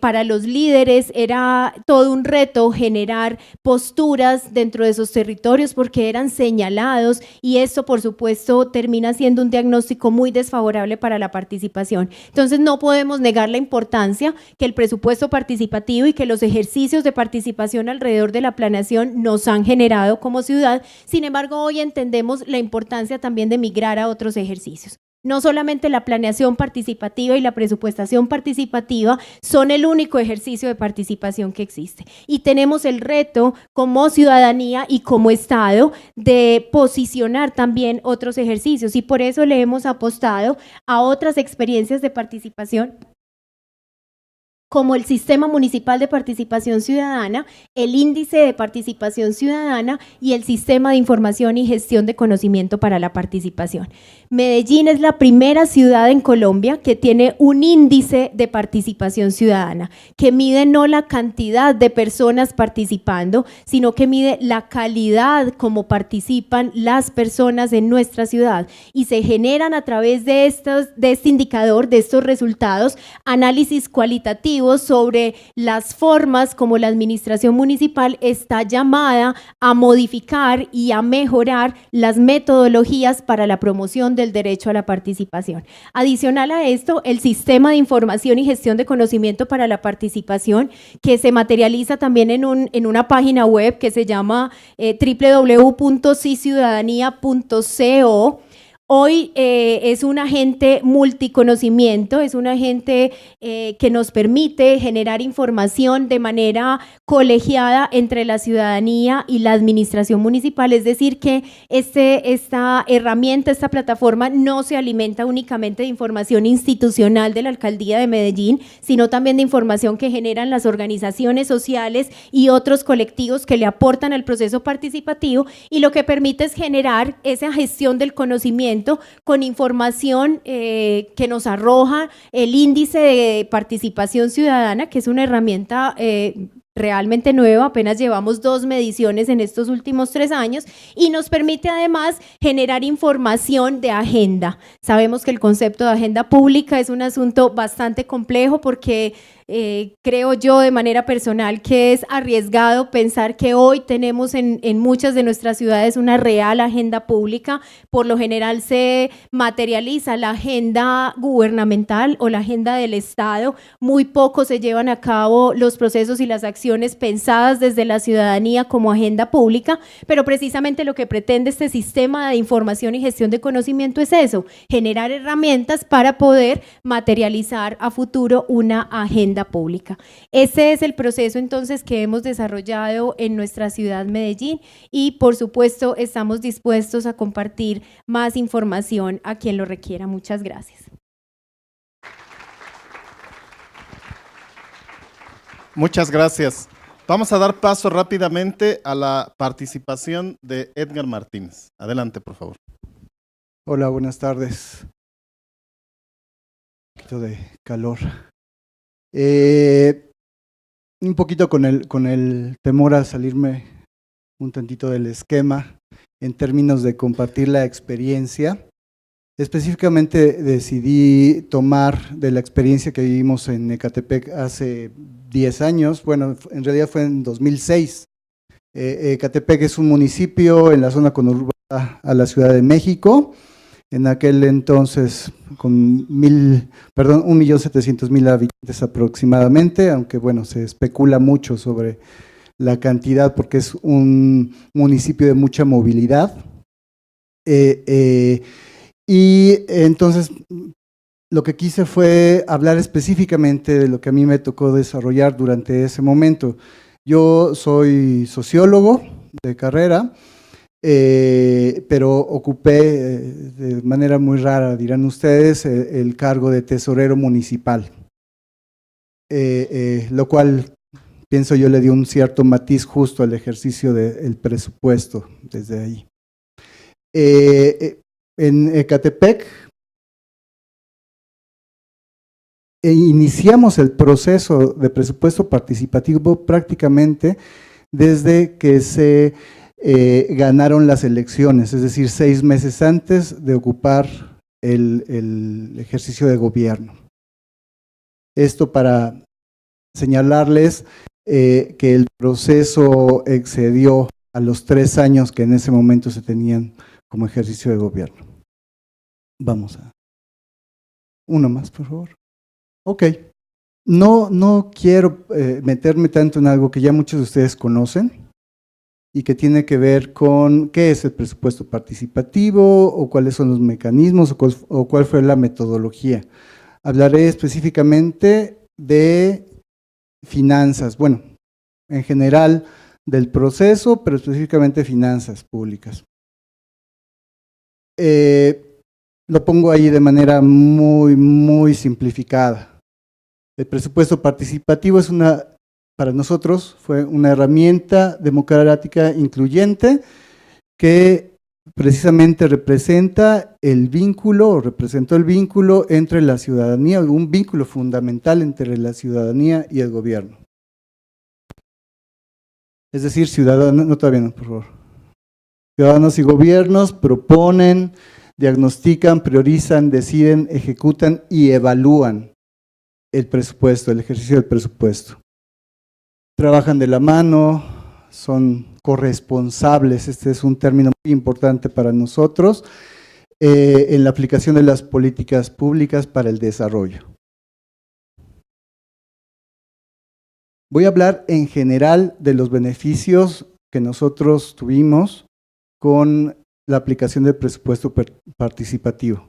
[SPEAKER 3] Para los líderes era todo un reto generar posturas dentro de esos territorios porque eran señalados, y esto por supuesto termina siendo un diagnóstico muy desfavorable para la participación. Entonces no podemos negar la importancia que el presupuesto participativo y que los ejercicios de participación alrededor de la planeación nos han generado como ciudad. Sin embargo, hoy entendemos la importancia también de migrar a otros ejercicios. No solamente la planeación participativa y la presupuestación participativa son el único ejercicio de participación que existe, y tenemos el reto como ciudadanía y como Estado de posicionar también otros ejercicios, y por eso le hemos apostado a otras experiencias de participación como el Sistema Municipal de Participación Ciudadana, el Índice de Participación Ciudadana y el Sistema de Información y Gestión de Conocimiento para la Participación. Medellín es la primera ciudad en Colombia que tiene un índice de participación ciudadana, que mide no la cantidad de personas participando, sino que mide la calidad como participan las personas en nuestra ciudad, y se generan a través de este indicador, de estos resultados, análisis cualitativos sobre las formas como la administración municipal está llamada a modificar y a mejorar las metodologías para la promoción de del derecho a la participación. Adicional a esto, el sistema de información y gestión de conocimiento para la participación, que se materializa también en una página web que se llama www.siciudadanía.co. Hoy es un agente multiconocimiento, es un agente que nos permite generar información de manera colegiada entre la ciudadanía y la administración municipal, es decir, que esta herramienta, esta plataforma no se alimenta únicamente de información institucional de la Alcaldía de Medellín, sino también de información que generan las organizaciones sociales y otros colectivos que le aportan al proceso participativo, y lo que permite es generar esa gestión del conocimiento con información que nos arroja el índice de participación ciudadana, que es una herramienta realmente nueva, apenas llevamos 2 mediciones en estos últimos 3 años, y nos permite además generar información de agenda. Sabemos que el concepto de agenda pública es un asunto bastante complejo porque creo yo de manera personal que es arriesgado pensar que hoy tenemos en muchas de nuestras ciudades una real agenda pública. Por lo general se materializa la agenda gubernamental o la agenda del Estado, muy poco se llevan a cabo los procesos y las acciones pensadas desde la ciudadanía como agenda pública, pero precisamente lo que pretende este sistema de información y gestión de conocimiento es eso, generar herramientas para poder materializar a futuro una agenda pública. Ese es el proceso entonces que hemos desarrollado en nuestra ciudad Medellín, y por supuesto estamos dispuestos a compartir más información a quien lo requiera. Muchas gracias.
[SPEAKER 1] Muchas gracias. Vamos a dar paso rápidamente a la participación de Edgar Martínez. Adelante, por favor.
[SPEAKER 4] Hola, buenas tardes. Un poquito de calor. Un poquito con el temor a salirme un tantito del esquema en términos de compartir la experiencia. Específicamente decidí tomar de la experiencia que vivimos en Ecatepec hace 10 años, bueno, en realidad fue en 2006. Ecatepec es un municipio en la zona conurbada a la Ciudad de México, en aquel entonces con 1.700.000 habitantes aproximadamente, aunque bueno, se especula mucho sobre la cantidad porque es un municipio de mucha movilidad. Y entonces lo que quise fue hablar específicamente de lo que a mí me tocó desarrollar durante ese momento. Yo soy sociólogo de carrera, pero ocupé de manera muy rara, dirán ustedes, el cargo de tesorero municipal, lo cual pienso yo le dio un cierto matiz justo al ejercicio del presupuesto desde ahí. En Ecatepec iniciamos el proceso de presupuesto participativo prácticamente desde que se ganaron las elecciones, es decir, 6 meses antes de ocupar el ejercicio de gobierno. Esto para señalarles que el proceso excedió a los 3 años que en ese momento se tenían como ejercicio de gobierno. Vamos a… Uno más, por favor. Ok. No quiero meterme tanto en algo que ya muchos de ustedes conocen y que tiene que ver con qué es el presupuesto participativo o cuáles son los mecanismos o cuál fue la metodología. Hablaré específicamente de finanzas, bueno, en general del proceso, pero específicamente finanzas públicas. Lo pongo ahí de manera muy simplificada. El presupuesto participativo es para nosotros fue una herramienta democrática incluyente que precisamente representó el vínculo entre la ciudadanía, un vínculo fundamental entre la ciudadanía y el gobierno. Es decir, ciudadanos, no todavía no, por favor. Ciudadanos y gobiernos proponen, diagnostican, priorizan, deciden, ejecutan y evalúan el presupuesto, el ejercicio del presupuesto. Trabajan de la mano, son corresponsables, este es un término muy importante para nosotros, en la aplicación de las políticas públicas para el desarrollo. Voy a hablar en general de los beneficios que nosotros tuvimos con la aplicación del presupuesto participativo.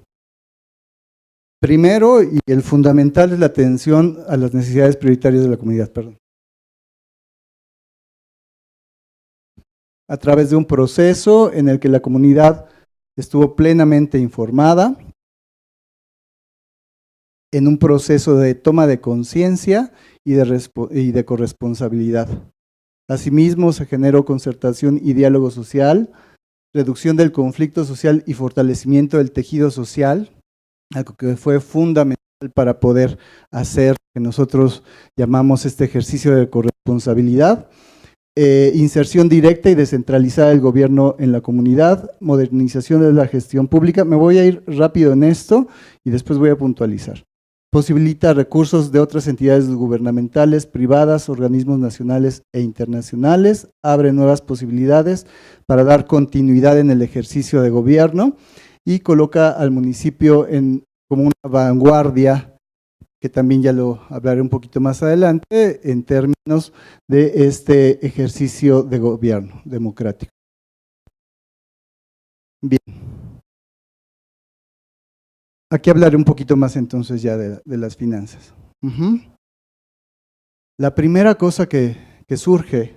[SPEAKER 4] Primero, y el fundamental, es la atención a las necesidades prioritarias de la comunidad. A través de un proceso en el que la comunidad estuvo plenamente informada, en un proceso de toma de conciencia y de corresponsabilidad. Asimismo, se generó concertación y diálogo social, reducción del conflicto social y fortalecimiento del tejido social, algo que fue fundamental para poder hacer lo que nosotros llamamos este ejercicio de corresponsabilidad. Inserción directa y descentralizada del gobierno en la comunidad, modernización de la gestión pública. Me voy a ir rápido en esto y después voy a puntualizar. Posibilita recursos de otras entidades gubernamentales, privadas, organismos nacionales e internacionales, abre nuevas posibilidades para dar continuidad en el ejercicio de gobierno y coloca al municipio como una vanguardia, que también ya lo hablaré un poquito más adelante, en términos de este ejercicio de gobierno democrático. Bien. Aquí hablaré un poquito más entonces ya de las finanzas. La primera cosa que surge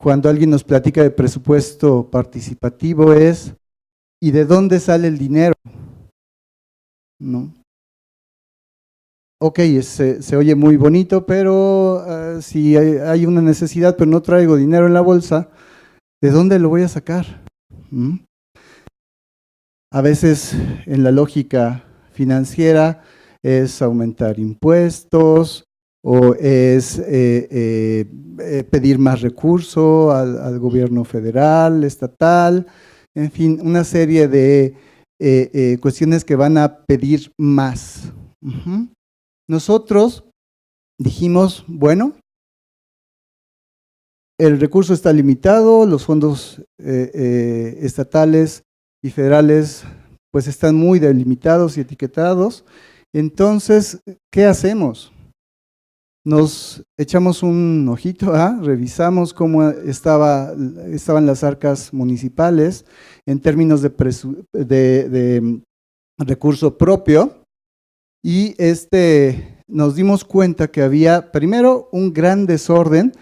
[SPEAKER 4] cuando alguien nos platica de presupuesto participativo es, ¿y de dónde sale el dinero? ¿No? Ok, se oye muy bonito, pero si hay una necesidad, pero no traigo dinero en la bolsa, ¿de dónde lo voy a sacar? A veces en la lógica financiera es aumentar impuestos o es pedir más recursos al gobierno federal, estatal, en fin, una serie de cuestiones que van a pedir más. Nosotros dijimos, bueno, el recurso está limitado, los fondos estatales y federales pues están muy delimitados y etiquetados, entonces, ¿qué hacemos? Nos echamos un ojito, revisamos cómo estaban las arcas municipales en términos de recurso propio, y nos dimos cuenta que había primero un gran desorden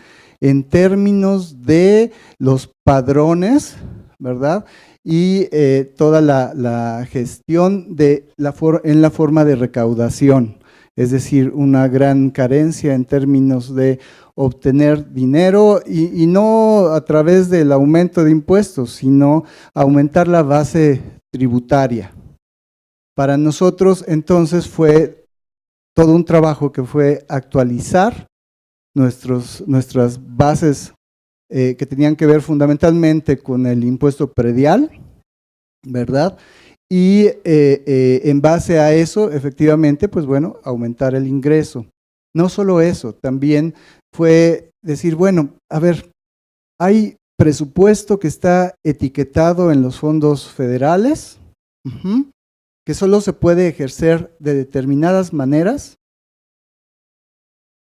[SPEAKER 4] en términos de los padrones, ¿verdad? Y toda la gestión en la forma de recaudación, es decir, una gran carencia en términos de obtener dinero y no a través del aumento de impuestos, sino aumentar la base tributaria. Para nosotros entonces fue todo un trabajo que fue actualizar nuestras bases que tenían que ver fundamentalmente con el impuesto predial, ¿verdad? Y en base a eso, efectivamente, pues bueno, aumentar el ingreso. No solo eso, también fue decir, bueno, a ver, hay presupuesto que está etiquetado en los fondos federales, que solo se puede ejercer de determinadas maneras,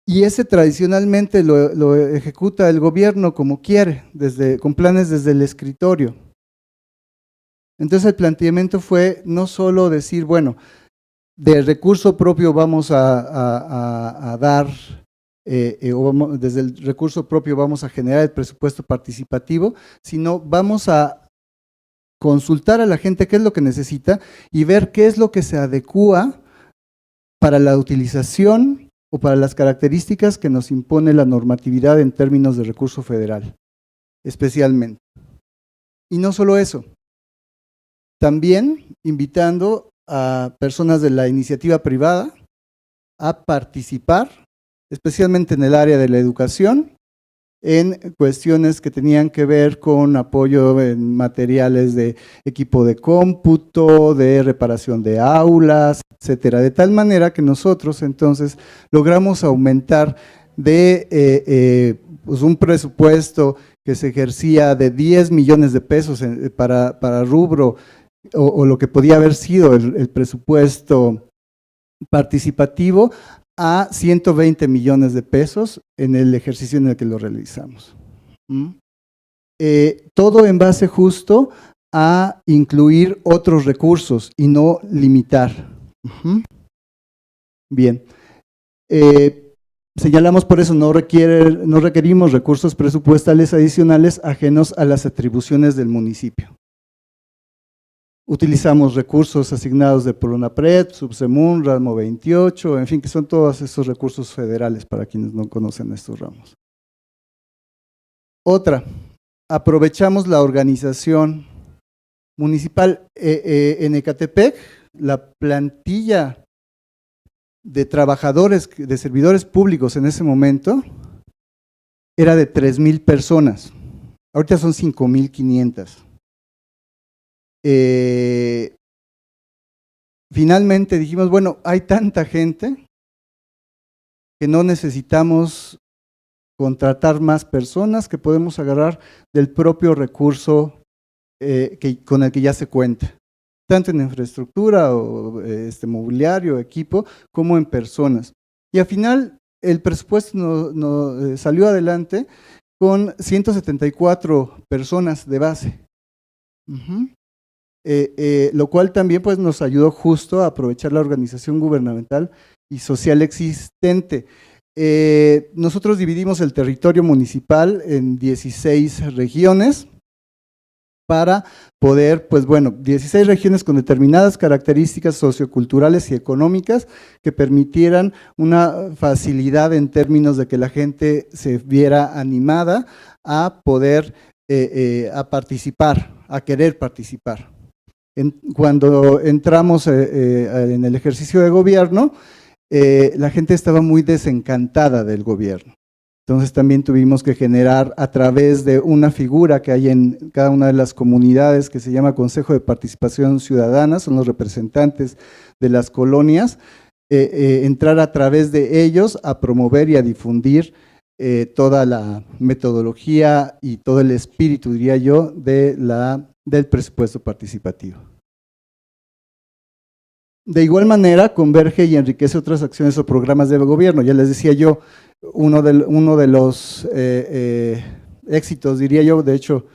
[SPEAKER 4] y ese tradicionalmente lo ejecuta el gobierno como quiere, con planes desde el escritorio. Entonces el planteamiento fue no solo decir, bueno, de recurso propio vamos a dar, desde el recurso propio vamos a generar el presupuesto participativo, sino vamos a consultar a la gente qué es lo que necesita y ver qué es lo que se adecúa para la utilización o para las características que nos impone la normatividad en términos de recurso federal, especialmente. Y no solo eso, también invitando a personas de la iniciativa privada a participar, especialmente en el área de la educación, en cuestiones que tenían que ver con apoyo en materiales de equipo de cómputo, de reparación de aulas, etcétera, de tal manera que nosotros entonces logramos aumentar de pues un presupuesto que se ejercía de 10 millones de pesos para rubro o lo que podía haber sido el presupuesto participativo a 120 millones de pesos en el ejercicio en el que lo realizamos. Todo en base justo a incluir otros recursos y no limitar. Bien. Señalamos por eso, no requerimos recursos presupuestales adicionales ajenos a las atribuciones del municipio. Utilizamos recursos asignados de Pronapred, Subsemun, Ramo 28, en fin, que son todos esos recursos federales para quienes no conocen estos ramos. Otra, aprovechamos la organización municipal en Ecatepec, la plantilla de trabajadores, de servidores públicos en ese momento, era de 3,000 personas, ahorita son 5,500. Finalmente dijimos, bueno, hay tanta gente que no necesitamos contratar más personas, que podemos agarrar del propio recurso con el que ya se cuenta, tanto en infraestructura o mobiliario, equipo, como en personas. Y al final el presupuesto salió adelante con 174 personas de base. Lo cual también pues, nos ayudó justo a aprovechar la organización gubernamental y social existente. Nosotros dividimos el territorio municipal en 16 regiones para poder, pues bueno, 16 regiones con determinadas características socioculturales y económicas que permitieran una facilidad en términos de que la gente se viera animada a poder a participar, a querer participar. Cuando entramos en el ejercicio de gobierno, la gente estaba muy desencantada del gobierno. Entonces también tuvimos que generar a través de una figura que hay en cada una de las comunidades que se llama Consejo de Participación Ciudadana, son los representantes de las colonias, entrar a través de ellos a promover y a difundir toda la metodología y todo el espíritu, diría yo, del presupuesto participativo. De igual manera, converge y enriquece otras acciones o programas del gobierno. Ya les decía yo, uno de los éxitos, diría yo, de hecho,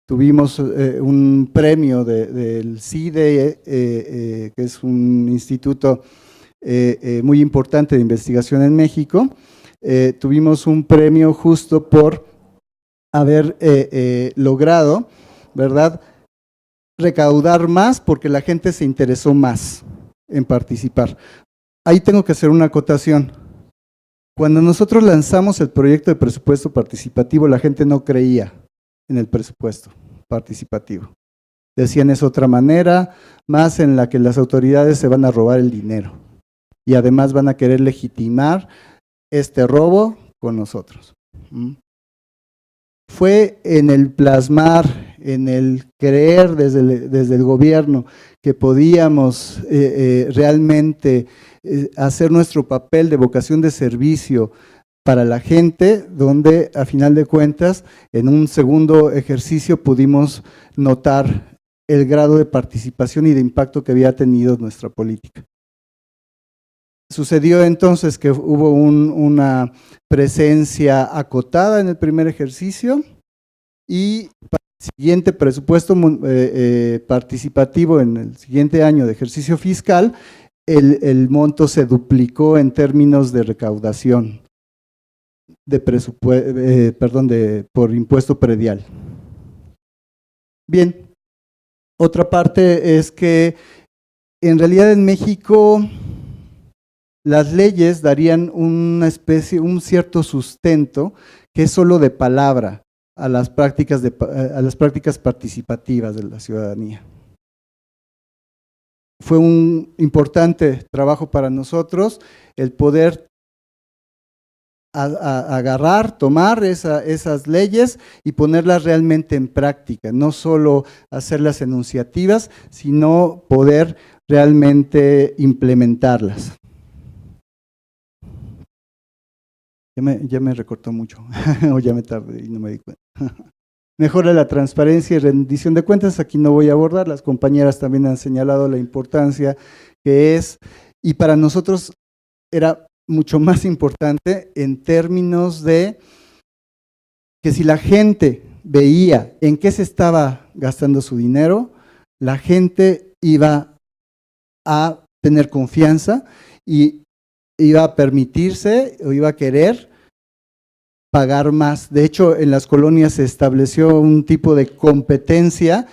[SPEAKER 4] tuvimos un premio del CIDE, que es un instituto muy importante de investigación en México. Tuvimos un premio justo por haber logrado, ¿verdad?, recaudar más porque la gente se interesó más en participar. Ahí tengo que hacer una acotación. Cuando nosotros lanzamos el proyecto de presupuesto participativo, la gente no creía en el presupuesto participativo. Decían es otra manera, más en la que las autoridades se van a robar el dinero y además van a querer legitimar este robo con nosotros. Fue en el plasmar, en el creer desde el gobierno que podíamos realmente hacer nuestro papel de vocación de servicio para la gente, donde a final de cuentas, en un segundo ejercicio pudimos notar el grado de participación y de impacto que había tenido nuestra política. Sucedió entonces que hubo una presencia acotada en el primer ejercicio y para el siguiente presupuesto participativo en el siguiente año de ejercicio fiscal, el monto se duplicó en términos de recaudación por impuesto predial. Bien, otra parte es que en realidad en México las leyes darían un cierto sustento que es solo de palabra a las prácticas participativas de la ciudadanía. Fue un importante trabajo para nosotros el poder tomar esas leyes y ponerlas realmente en práctica, no solo hacerlas enunciativas, sino poder realmente implementarlas. Ya me recortó mucho, o ya me tardé y no me di cuenta. Mejora la transparencia y rendición de cuentas, aquí no voy a abordar, las compañeras también han señalado la importancia que es, y para nosotros era mucho más importante en términos de que si la gente veía en qué se estaba gastando su dinero, la gente iba a tener confianza y iba a permitirse o iba a querer pagar más. De hecho, en las colonias se estableció un tipo de competencia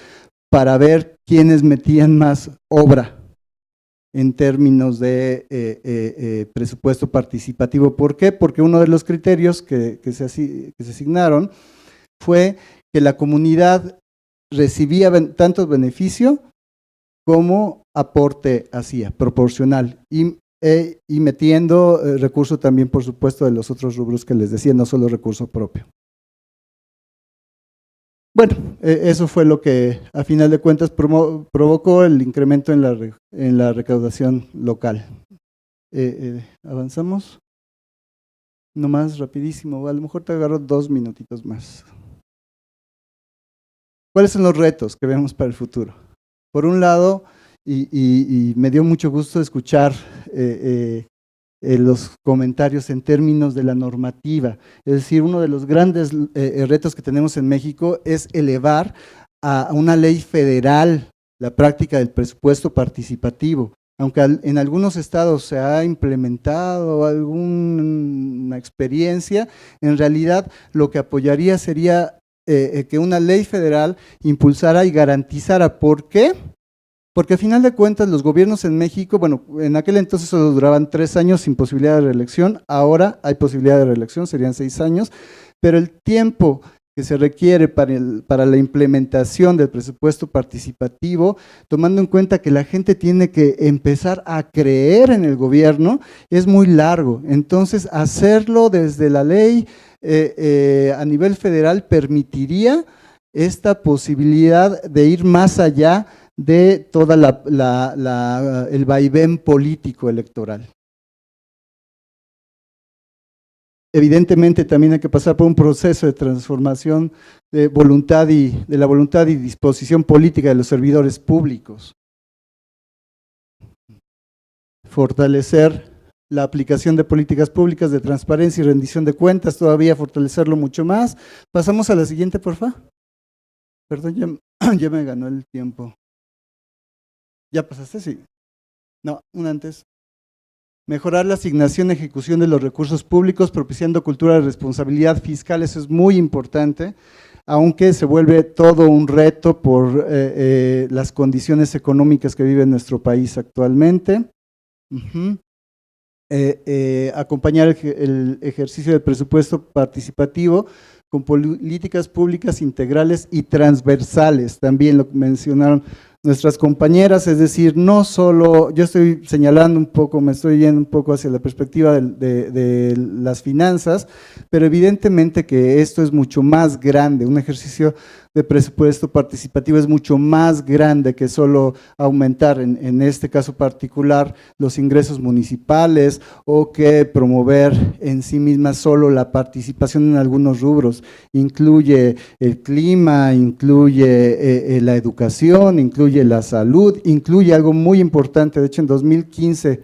[SPEAKER 4] para ver quiénes metían más obra en términos de presupuesto participativo. ¿Por qué? Porque uno de los criterios que se asignaron fue que la comunidad recibía tanto beneficio como aporte hacía, proporcional, y metiendo recurso también, por supuesto, de los otros rubros que les decía, no solo recurso propio. Bueno, eso fue lo que a final de cuentas provocó el incremento en la recaudación local. ¿Avanzamos? Nomás rapidísimo, a lo mejor te agarro 2 minutitos más. ¿Cuáles son los retos que vemos para el futuro? Por un lado, y me dio mucho gusto escuchar los comentarios en términos de la normativa. Es decir, uno de los grandes retos que tenemos en México es elevar a una ley federal la práctica del presupuesto participativo. Aunque en algunos estados se ha implementado alguna experiencia, en realidad lo que apoyaría sería que una ley federal impulsara y garantizara. ¿Por qué? Porque al final de cuentas los gobiernos en México, bueno, en aquel entonces solo duraban 3 años sin posibilidad de reelección, ahora hay posibilidad de reelección, serían 6 años, pero el tiempo que se requiere para la implementación del presupuesto participativo, tomando en cuenta que la gente tiene que empezar a creer en el gobierno, es muy largo. Entonces, hacerlo desde la ley a nivel federal permitiría esta posibilidad de ir más allá de toda el vaivén político electoral. Evidentemente también hay que pasar por un proceso de transformación de la voluntad y disposición política de los servidores públicos. Fortalecer la aplicación de políticas públicas de transparencia y rendición de cuentas, todavía fortalecerlo mucho más. Pasamos a la siguiente, por favor. Perdón, ya me ganó el tiempo. ¿Ya pasaste? Sí. No, una antes. Mejorar la asignación y ejecución de los recursos públicos, propiciando cultura de responsabilidad fiscal, eso es muy importante, aunque se vuelve todo un reto por las condiciones económicas que vive nuestro país actualmente. Acompañar el ejercicio del presupuesto participativo con políticas públicas integrales y transversales, también lo mencionaron nuestras compañeras, es decir, no solo, yo estoy señalando un poco, me estoy yendo un poco hacia la perspectiva de las finanzas, pero evidentemente que esto es mucho más grande, un ejercicio de presupuesto participativo es mucho más grande que solo aumentar, en este caso particular, los ingresos municipales o que promover en sí misma solo la participación en algunos rubros. Incluye el clima, incluye la educación, incluye la salud, incluye algo muy importante. De hecho, en 2015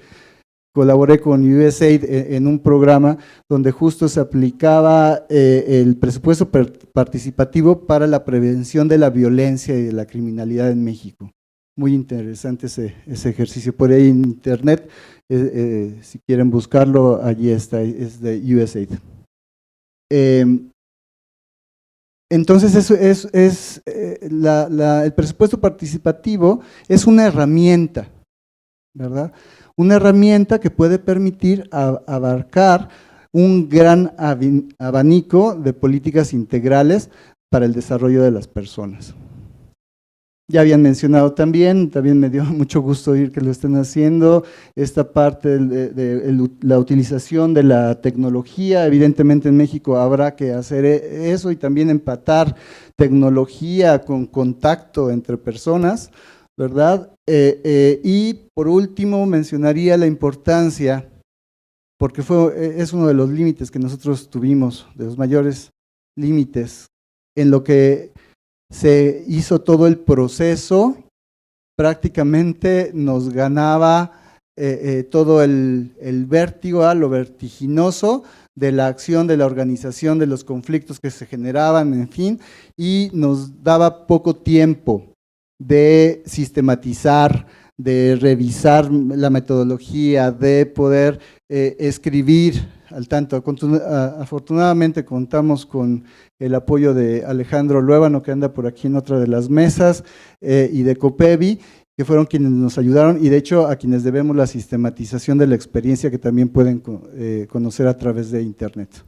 [SPEAKER 4] colaboré con USAID en un programa donde justo se aplicaba el presupuesto participativo para la prevención de la violencia y de la criminalidad en México. Muy interesante ese ejercicio. Por ahí en internet, si quieren buscarlo, allí está, es de USAID. Entonces, el presupuesto participativo es una herramienta, ¿verdad? Una herramienta que puede permitir abarcar un gran abanico de políticas integrales para el desarrollo de las personas. Ya habían mencionado también me dio mucho gusto oír que lo estén haciendo, esta parte de la utilización de la tecnología. Evidentemente en México habrá que hacer eso y también empatar tecnología con contacto entre personas, ¿verdad? Y por último mencionaría la importancia, porque es uno de los límites que nosotros tuvimos, de los mayores límites en lo que se hizo todo el proceso, prácticamente nos ganaba todo el vértigo, lo vertiginoso de la acción, de la organización, de los conflictos que se generaban, en fin, y nos daba poco tiempo de sistematizar, de revisar la metodología, de poder escribir al tanto. Afortunadamente contamos con el apoyo de Alejandro Luébano, que anda por aquí en otra de las mesas, y de Copevi, que fueron quienes nos ayudaron, y de hecho a quienes debemos la sistematización de la experiencia que también pueden conocer a través de internet.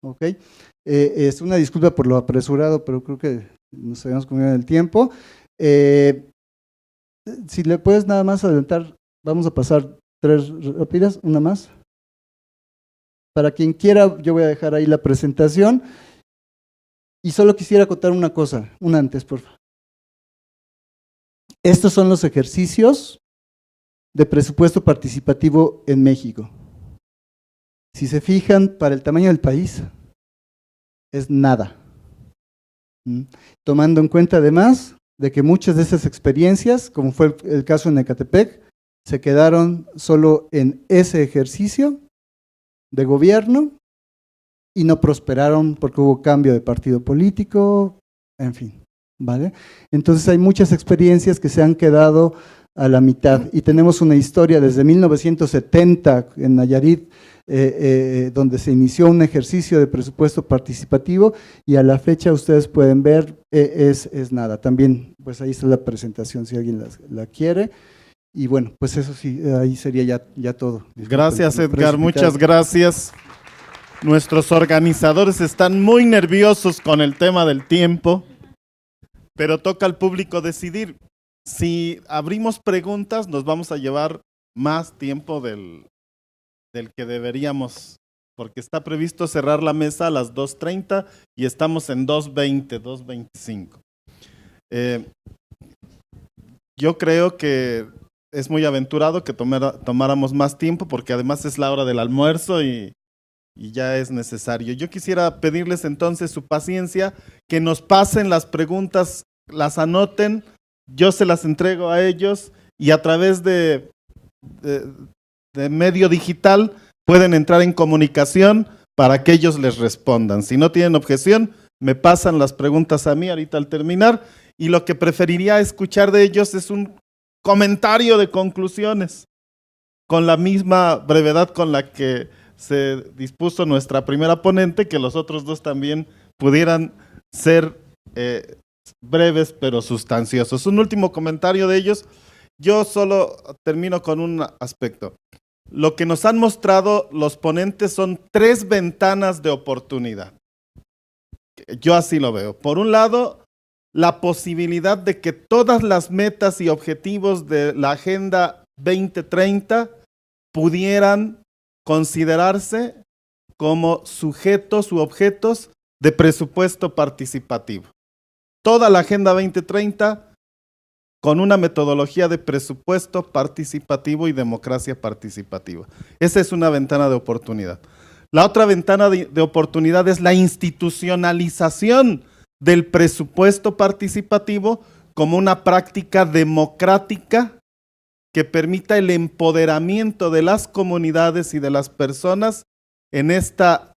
[SPEAKER 4] ¿Okay? Es una disculpa por lo apresurado, pero creo que nos habíamos comido en el tiempo. Si le puedes nada más adelantar, vamos a pasar 3 rápidas, una más. Para quien quiera, yo voy a dejar ahí la presentación, y solo quisiera acotar una cosa, una antes, por favor. Estos son los ejercicios de presupuesto participativo en México. Si se fijan, para el tamaño del país, es nada. Tomando en cuenta además de que muchas de esas experiencias, como fue el caso en Ecatepec, se quedaron solo en ese ejercicio de gobierno y no prosperaron porque hubo cambio de partido político, en fin. ¿Vale? Entonces hay muchas experiencias que se han quedado a la mitad y tenemos una historia desde 1970 en Nayarit, donde se inició un ejercicio de presupuesto participativo y a la fecha ustedes pueden ver es nada. También pues ahí está la presentación si alguien la quiere. Y bueno, pues eso sí, ahí sería ya todo.
[SPEAKER 1] Gracias, Edgar, muchas gracias. Nuestros organizadores están muy nerviosos con el tema del tiempo, pero toca al público decidir. Si abrimos preguntas, nos vamos a llevar más tiempo del que deberíamos, porque está previsto cerrar la mesa a las 2:30 y estamos en 2:20, 2:25. Yo creo que es muy aventurado que tomáramos más tiempo, porque además es la hora del almuerzo y ya es necesario. Yo quisiera pedirles entonces su paciencia, que nos pasen las preguntas, las anoten, yo se las entrego a ellos y a través de medio digital pueden entrar en comunicación para que ellos les respondan. Si no tienen objeción, me pasan las preguntas a mí ahorita al terminar, y lo que preferiría escuchar de ellos es un comentario de conclusiones, con la misma brevedad con la que se dispuso nuestra primera ponente, que los otros dos también pudieran ser breves pero sustanciosos. Un último comentario de ellos. Yo solo termino con un aspecto. Lo que nos han mostrado los ponentes son 3 ventanas de oportunidad. Yo así lo veo. Por un lado, la posibilidad de que todas las metas y objetivos de la Agenda 2030 pudieran considerarse como sujetos u objetos de presupuesto participativo. Toda la Agenda 2030 con una metodología de presupuesto participativo y democracia participativa. Esa es una ventana de oportunidad. La otra ventana de oportunidad es la institucionalización del presupuesto participativo como una práctica democrática que permita el empoderamiento de las comunidades y de las personas en esta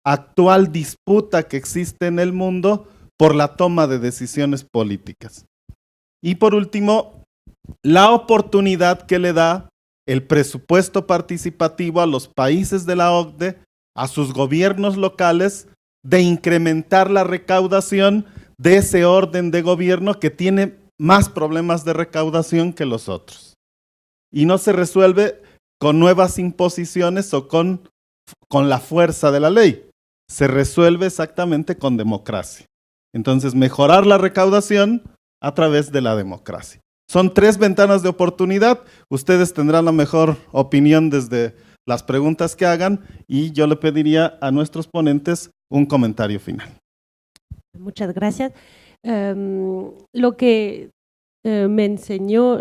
[SPEAKER 1] actual disputa que existe en el mundo por la toma de decisiones políticas. Y por último, la oportunidad que le da el presupuesto participativo a los países de la OCDE, a sus gobiernos locales, de incrementar la recaudación de ese orden de gobierno que tiene más problemas de recaudación que los otros. Y no se resuelve con nuevas imposiciones o con la fuerza de la ley. Se resuelve exactamente con democracia. Entonces, mejorar la recaudación a través de la democracia. Son 3 ventanas de oportunidad. Ustedes tendrán la mejor opinión desde las preguntas que hagan y yo le pediría a nuestros ponentes un comentario final.
[SPEAKER 2] Muchas gracias. Lo que me enseñó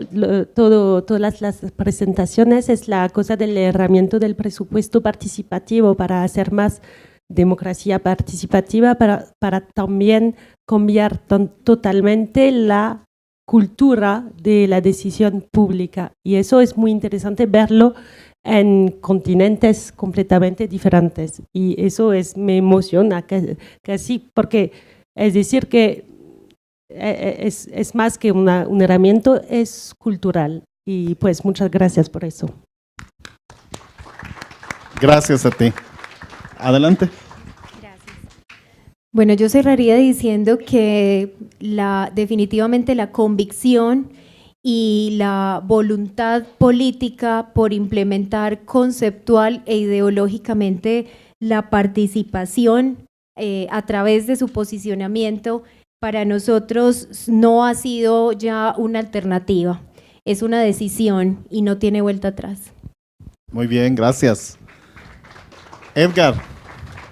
[SPEAKER 2] todas las presentaciones es la cosa del herramienta del presupuesto participativo para hacer más democracia participativa para también cambiar totalmente la cultura de la decisión pública. Y eso es muy interesante verlo en continentes completamente diferentes. Y eso me emociona casi porque es decir que es más que un herramienta, es cultural. Y pues muchas gracias por eso.
[SPEAKER 1] Gracias a ti. Adelante.
[SPEAKER 3] Bueno, yo cerraría diciendo que definitivamente la convicción y la voluntad política por implementar conceptual e ideológicamente la participación a través de su posicionamiento, para nosotros no ha sido ya una alternativa, es una decisión y no tiene vuelta atrás.
[SPEAKER 1] Muy bien, gracias. Edgar.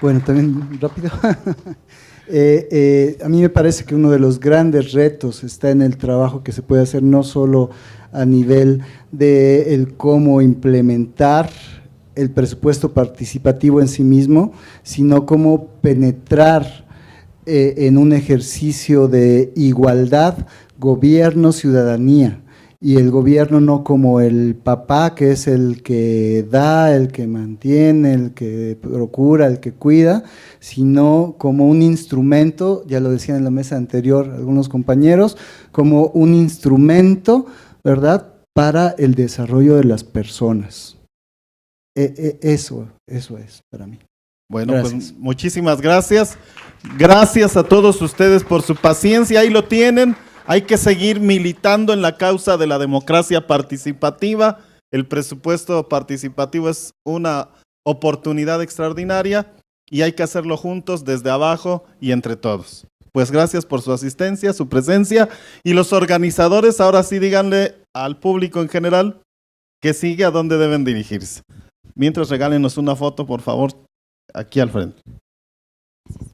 [SPEAKER 4] Bueno, también rápido. A mí me parece que uno de los grandes retos está en el trabajo que se puede hacer no solo a nivel de el cómo implementar el presupuesto participativo en sí mismo, sino cómo penetrar en un ejercicio de igualdad, gobierno, ciudadanía. Y el gobierno no como el papá, que es el que da, el que mantiene, el que procura, el que cuida, sino como un instrumento, ya lo decían en la mesa anterior algunos compañeros, como un instrumento, ¿verdad?, para el desarrollo de las personas. Eso es para mí.
[SPEAKER 1] Bueno,
[SPEAKER 4] gracias.
[SPEAKER 1] Pues muchísimas gracias. Gracias a todos ustedes por su paciencia. Ahí lo tienen. Hay que seguir militando en la causa de la democracia participativa. El presupuesto participativo es una oportunidad extraordinaria y hay que hacerlo juntos, desde abajo y entre todos. Pues gracias por su asistencia, su presencia, y los organizadores, ahora sí díganle al público en general que sigue, a dónde deben dirigirse. Mientras, regálenos una foto, por favor, aquí al frente.